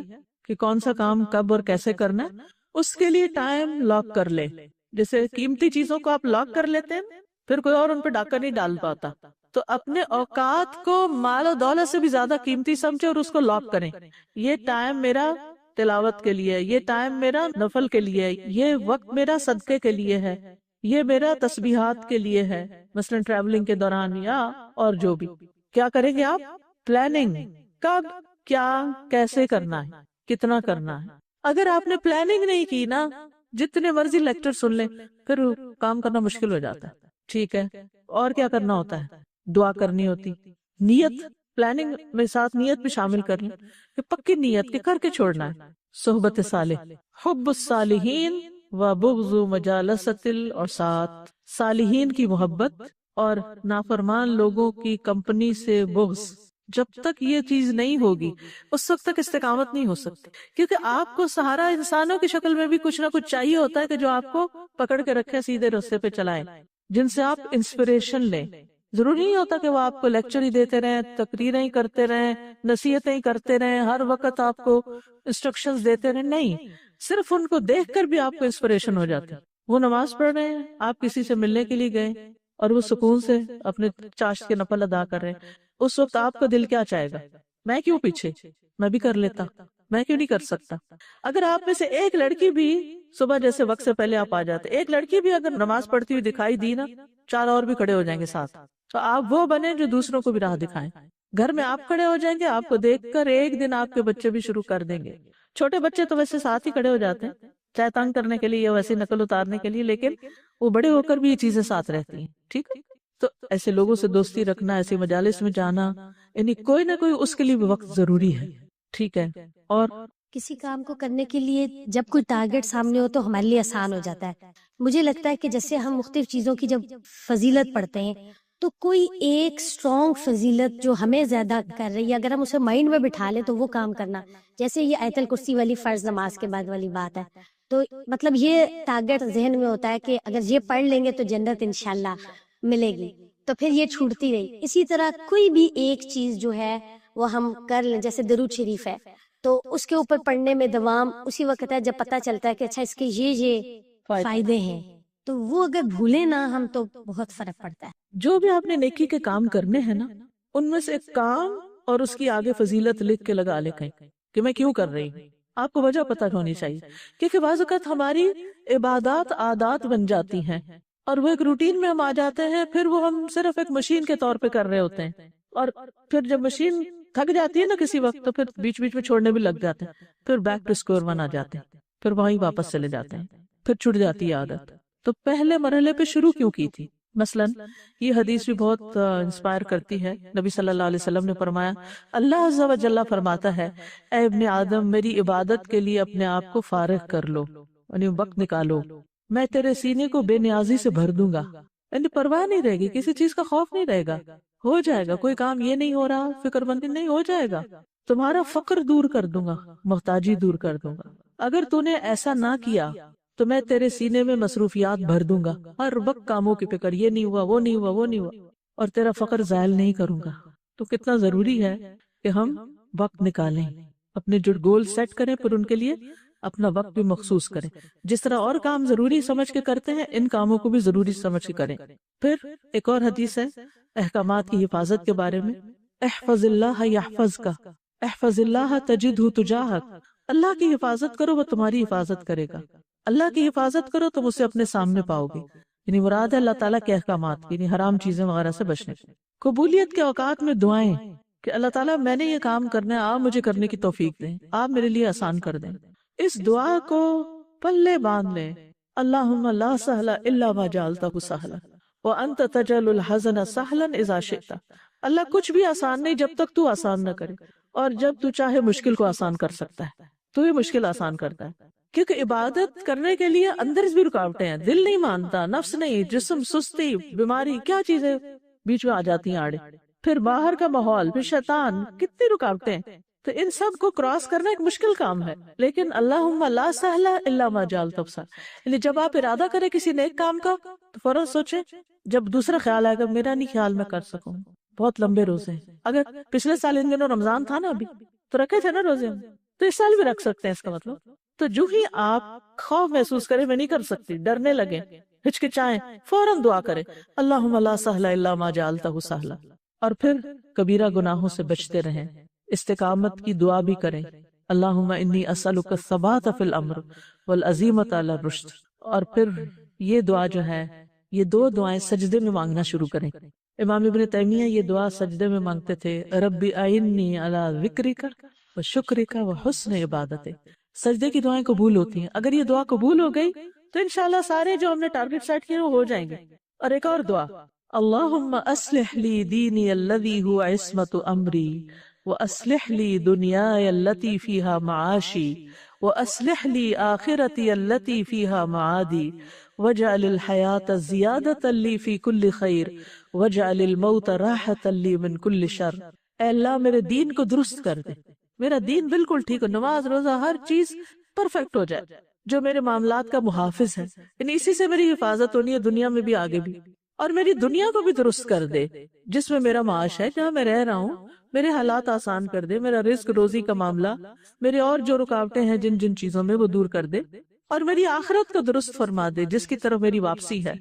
کہ کون سا کام کب اور کیسے کرنا ہے. اس کے لیے ٹائم لاک کر لے. جیسے قیمتی چیزوں کو آپ لاک کر لیتے ہیں پھر کوئی اور ان پہ ڈاکہ نہیں ڈال پاتا، تو اپنے اوقات کو مال و دولت سے بھی زیادہ قیمتی سمجھے اور اس کو لاک کریں. یہ ٹائم میرا تلاوت کے لیے، یہ ٹائم میرا نفل کے لیے، یہ وقت میرا صدقے کے لیے ہے، یہ میرا تسبیحات کے لیے ہے، مثلا ٹریولنگ کے دوران یا اور جو بھی. کیا کریں گے آپ؟ پلاننگ. کب، کیا، کیسے کرنا ہے، کتنا کرنا ہے. اگر آپ نے پلاننگ نہیں کی نا، جتنے مرضی لیکچر سن لیں پھر کام کرنا مشکل ہو جاتا ہے. ٹھیک ہے. اور کیا کرنا ہوتا ہے؟ دعا کرنی ہوتی، نیت پلاننگ میں ساتھ نیت بھی شامل کر لیں کہ پکی نیت کے کر کے چھوڑنا ہے. صحبت صالح، حب الصالحین و بغض مجالست اور ساتھ صالحین کی محبت اور نافرمان لوگوں کی کمپنی سے بغض. جب تک یہ چیز نہیں ہوگی اس وقت تک استقامت نہیں ہو سکتی، کیونکہ آپ کو سہارا انسانوں کی شکل میں بھی کچھ نہ کچھ چاہیے ہوتا ہے کہ جو آپ کو پکڑ کے رکھے، سیدھے راستے پہ چلائیں، جن سے آپ انسپریشن لیں. ضروری نہیں ہوتا کہ وہ آپ کو لیکچر ہی دیتے رہیں، تقریریں ہی کرتے رہیں، نصیحتیں ہی کرتے رہیں، ہر وقت آپ کو انسٹرکشنز دیتے رہیں. نہیں، صرف ان کو دیکھ کر بھی آپ کو انسپریشن ہو جاتی. وہ نماز پڑھ رہے ہیں، آپ کسی سے ملنے کے لیے گئے اور وہ سکون سے اپنے چاشت کے نفل ادا کر رہے ہیں، اس وقت آپ کا دل کیا چاہے گا؟ میں کیوں پیچھے، میں بھی کر لیتا، میں کیوں نہیں کر سکتا؟ اگر آپ میں سے ایک لڑکی بھی صبح جیسے وقت سے پہلے آپ آ جاتے، ایک لڑکی بھی اگر نماز پڑھتی ہوئی دکھائی دی نا، 4 اور بھی کھڑے ہو جائیں گے ساتھ. تو آپ وہ بنے جو دوسروں کو بھی راہ دکھائیں. گھر میں آپ کھڑے ہو جائیں گے، آپ کو دیکھ کر ایک دن آپ کے بچے بھی شروع کر دیں گے. چھوٹے بچے تو ویسے ساتھ ہی کھڑے ہو جاتے ہیں، چاہے تنگ کرنے کے لیے یا ویسے نقل اتارنے کے لیے، لیکن وہ بڑے ہو کر بھی یہ چیزیں ساتھ رہتی ہیں. ٹھیک ہے، تو ایسے لوگوں سے دوستی رکھنا، ایسے مجالس میں جانا، یعنی کوئی نہ کوئی اس کے لیے بھی وقت ضروری ہے. ٹھیک ہے. اور کسی کام کو کرنے کے لیے جب کوئی ٹارگٹ سامنے ہو تو ہمارے لیے آسان ہو جاتا ہے. مجھے لگتا ہے کہ جیسے ہم مختلف چیزوں کی جب فضیلت پڑھتے ہیں تو کوئی ایک اسٹرانگ فضیلت جو ہمیں زیادہ کر رہی ہے، اگر ہم اسے مائنڈ میں بٹھا لیں تو وہ کام کرنا. جیسے یہ آیت الکرسی والی فرض نماز کے بعد والی بات ہے، تو مطلب یہ ٹارگٹ ذہن میں ہوتا ہے کہ اگر یہ پڑھ لیں گے تو جنت انشاءاللہ ملے گی، تو پھر یہ چھوٹتی رہی. اسی طرح کوئی بھی ایک چیز جو ہے وہ ہم کر لیں، جیسے درود شریف ہے تو اس کے اوپر پڑھنے میں دوام اسی وقت ہے جب پتہ چلتا ہے کہ اچھا اس کے یہ فائدے ہیں، تو وہ اگر بھولیں نا ہم تو بہت فرق پڑتا ہے. جو بھی آپ نے نیکی کے کام کرنے ہیں نا، ان میں سے ایک کام اور اس کی آگے فضیلت لکھ کے لگا لے کہیں کہ میں کیوں کر رہی ہوں. آپ کو وجہ پتہ ہونی چاہیے، کیونکہ بعض اوقات ہماری عبادات عادات بن جاتی ہیں اور وہ ایک روٹین میں ہم آ جاتے ہیں، پھر وہ ہم صرف ایک مشین کے طور پہ کر رہے ہوتے ہیں، اور پھر جب مشین تھک جاتی ہے نا کسی وقت، تو پھر بیچ بیچ میں چھوڑنے بھی لگ جاتے ہیں، پھر بیک ٹو اسکوئر ون آ جاتے ہیں، پھر وہیں واپس چلے جاتے ہیں، پھر چھٹ جاتی ہے عادت. تو پہلے مرحلے پہ شروع کیوں کی تھی؟ مثلا یہ حدیث بھی بہت انسپائر کرتی ہے. نبی صلی اللہ علیہ وسلم نے فرمایا، اللہ عز و جل فرماتا ہے، اے ابن آدم میری عبادت کے لیے اپنے آپ کو فارغ کر لو، یعنی وقت نکالو، میں تیرے سینے کو بے نیازی سے بھر دوں گا. یعنی پرواہ نہیں رہے گی، کسی چیز کا خوف نہیں رہے گا، ہو جائے گا. کوئی کام یہ نہیں ہو رہا، فکر مندی نہیں، ہو جائے گا. تمہارا فقر دور کر دوں گا، محتاجی دور کر دوں گا. اگر تو نے ایسا نہ کیا تو میں تیرے سینے میں مصروفیات بھر دوں گا، ہر وقت کاموں کی فکر، یہ نہیں ہوا، وہ نہیں ہوا، وہ نہیں ہوا، اور تیرا فقر زائل نہیں کروں گا. تو کتنا ضروری ہے کہ ہم وقت نکالیں، اپنے جو گول سیٹ کریں، پھر ان کے لیے اپنا وقت بھی مخصوص کریں. جس طرح اور کام ضروری سمجھ کے کرتے ہیں، ان کاموں کو بھی ضروری سمجھ کے کریں. پھر ایک اور حدیث ہے احکامات کی حفاظت کے بارے میں، احفظ اللہ یحفظ کا، احفظ اللہ تجدہ تجاہک. اللہ کی حفاظت کرو، وہ تمہاری حفاظت کرے گا. اللہ کی حفاظت کرو، تم اسے اپنے سامنے پاؤ گے. یعنی مراد ہے اللہ تعالیٰ کے احکامات کی، یعنی حرام چیزیں وغیرہ سے بچنے. قبولیت کے اوقات میں دعائیں کہ اللہ تعالیٰ میں نے یہ کام کرنا ہے، آپ مجھے کرنے کی توفیق دیں، آپ میرے لیے آسان کر دیں. اس دعا کو پلے باندھ لیں، اللہم لا سہل الا ما جعلتہ سہلا وانت تجعل الحزن سہلا اذا شئت. اللہ کچھ بھی آسان نہیں جب تک تو آسان نہ کرے، اور جب تو چاہے مشکل کو آسان کر سکتا ہے. تو یہ مشکل آسان کرتا ہے، کیونکہ عبادت کرنے کے لیے اندر بھی رکاوٹیں ہیں، دل نہیں مانتا، نفس نہیں، جسم، سستی، بیماری، کیا چیزیں بیچ میں آ جاتی ہیں آڑے، پھر باہر کا ماحول، پھر شیطان، کتنی رکاوٹیں. تو ان سب کو کراس کرنا ایک مشکل کام ہے، لیکن اللہم لا سہل الا ما جعلتہ سہلا. یعنی جب آپ ارادہ کریں کسی نیک کام کا تو فوراً سوچیں، جب دوسرا خیال آئے گا میرا نہیں خیال میں کر سکوں، بہت لمبے روزے ہیں. اگر پچھلے سال ان دنوں رمضان تھا نا، ابھی تو رکھے تھے نا روزے، تو اس سال بھی رکھ سکتے ہیں. اس کا مطلب تو جو ہی آپ خوف محسوس کریں میں نہیں کر سکتی، ڈرنے لگے، ہچکچائیں، فوراً دعا کریں، اللہم لا سہل الا ما جعلتہ سہلا. اور پھر کبیرہ گناہوں سے بچتے رہیں، استقامت کی دعا بھی کریں، اللہم انی اسألک الثبات فی الامر والعزیمۃ علی الرشد. اور پھر یہ دعا جو ہے، یہ 2 دعائیں سجدے میں مانگنا شروع کریں. امام ابن تیمیہ یہ دعا سجدے میں مانگتے تھے، رب اعنی علی ذکرک و شکرک و حسن عبادتک. سجدے کی دعائیں قبول ہوتی ہیں. اگر یہ دعا قبول ہو گئی تو انشاءاللہ سارے جو ہم نے ٹارگٹ سیٹ کیے وہ ہو جائیں گے. اور ایک اور دعا، اللهم أصلح لي ديني الذي هو عصمة أمري وأصلح لي دنياي التي فيها معاشي وأصلح لي آخرتي التي فيها معادي واجعل الحياة زيادة لي في كل خير واجعل الموت راحة لي من كل شر۔ اے اللہ میرے دین کو درست کر دے، میرا دین بالکل ٹھیک ہو، نماز روزہ ہر چیز پرفیکٹ ہو جائے، جو میرے معاملات کا محافظ ہے، یعنی اسی سے میری حفاظت ہونی ہے دنیا میں بھی آگے بھی، اور میری دنیا کو بھی درست کر دے جس میں میرا معاش ہے، جہاں میں رہ رہا ہوں میرے حالات آسان کر دے، میرا رزق روزی کا معاملہ، میرے اور جو رکاوٹیں ہیں جن جن چیزوں میں وہ دور کر دے، اور میری آخرت کو درست فرما دے جس کی طرف میری واپسی ہے،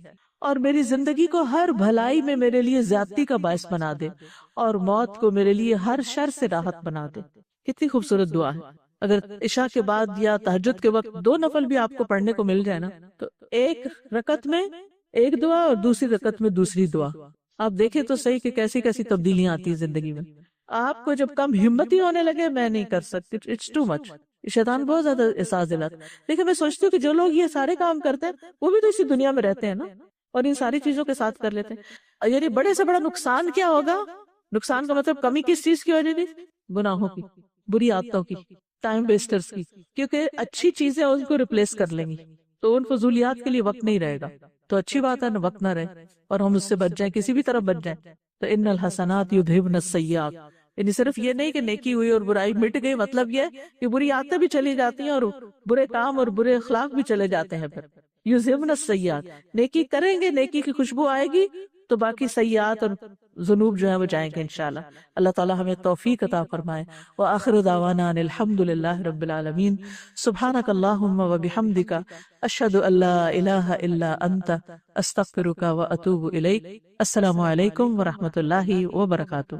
اور میری زندگی کو ہر بھلائی میں میرے لیے زیادتی کا باعث بنا دے، اور موت کو میرے لیے ہر شر سے راحت بنا دے۔ کتنی خوبصورت دعا ہے۔ اگر عشاء کے بعد یا تہجد کے وقت 2 نفل بھی آپ کو پڑھنے کو مل جائے نا، تو ایک رکعت میں ایک دعا اور دوسری رکعت میں دوسری دعا، آپ دیکھیں تو صحیح کہ کیسی کیسی تبدیلیاں آتی ہیں زندگی میں۔ آپ کو جب کم ہمت ہی ہونے لگے میں نہیں کر سکتی، اٹس ٹو مچ، شیطان بہت زیادہ احساس دلاتا۔ لیکن میں سوچتی ہوں کہ جو لوگ یہ سارے کام کرتے ہیں وہ بھی تو اسی دنیا میں رہتے ہیں نا، اور ان ساری چیزوں کے ساتھ کر لیتے ہیں۔ یعنی بڑے سے بڑا نقصان کیا ہوگا؟ نقصان کا مطلب کمی کس چیز کی وجہ سے؟ گناہوں کی، بری عادتوں کی، ٹائم ویسٹرز کی، کیونکہ اچھی چیزیں ان کو ریپلیس کر لیں گی تو ان فضولیات کے لیے وقت نہیں رہے گا۔ تو اچھی بات ہے نا وقت نہ رہے اور ہم اس سے بچ جائیں، کسی بھی طرف بچ جائیں۔ تو ان الحسنات یذھبن السیئات، یعنی صرف یہ نہیں کہ نیکی ہوئی اور برائی مٹ گئی، مطلب یہ ہے کہ بری عادتیں بھی چلی جاتی ہیں اور برے کام اور برے اخلاق بھی چلے جاتے ہیں۔ پھر یذھبن السیئات، نیکی کریں گے، نیکی کی خوشبو آئے گی تو باقی سیئات اور ذنوب جو ہیں وہ جائیں گے انشاءاللہ۔ اللہ تعالی ہمیں توفیق عطا فرمائے۔ وآخر دعوانا ان الحمد للہ رب العالمین۔ سبحانک اللہم وبحمدک، اشہد ان لا الہ الا انت، استغفرک واتوب الیک۔ السلام علیکم ورحمۃ اللہ وبرکاتہ۔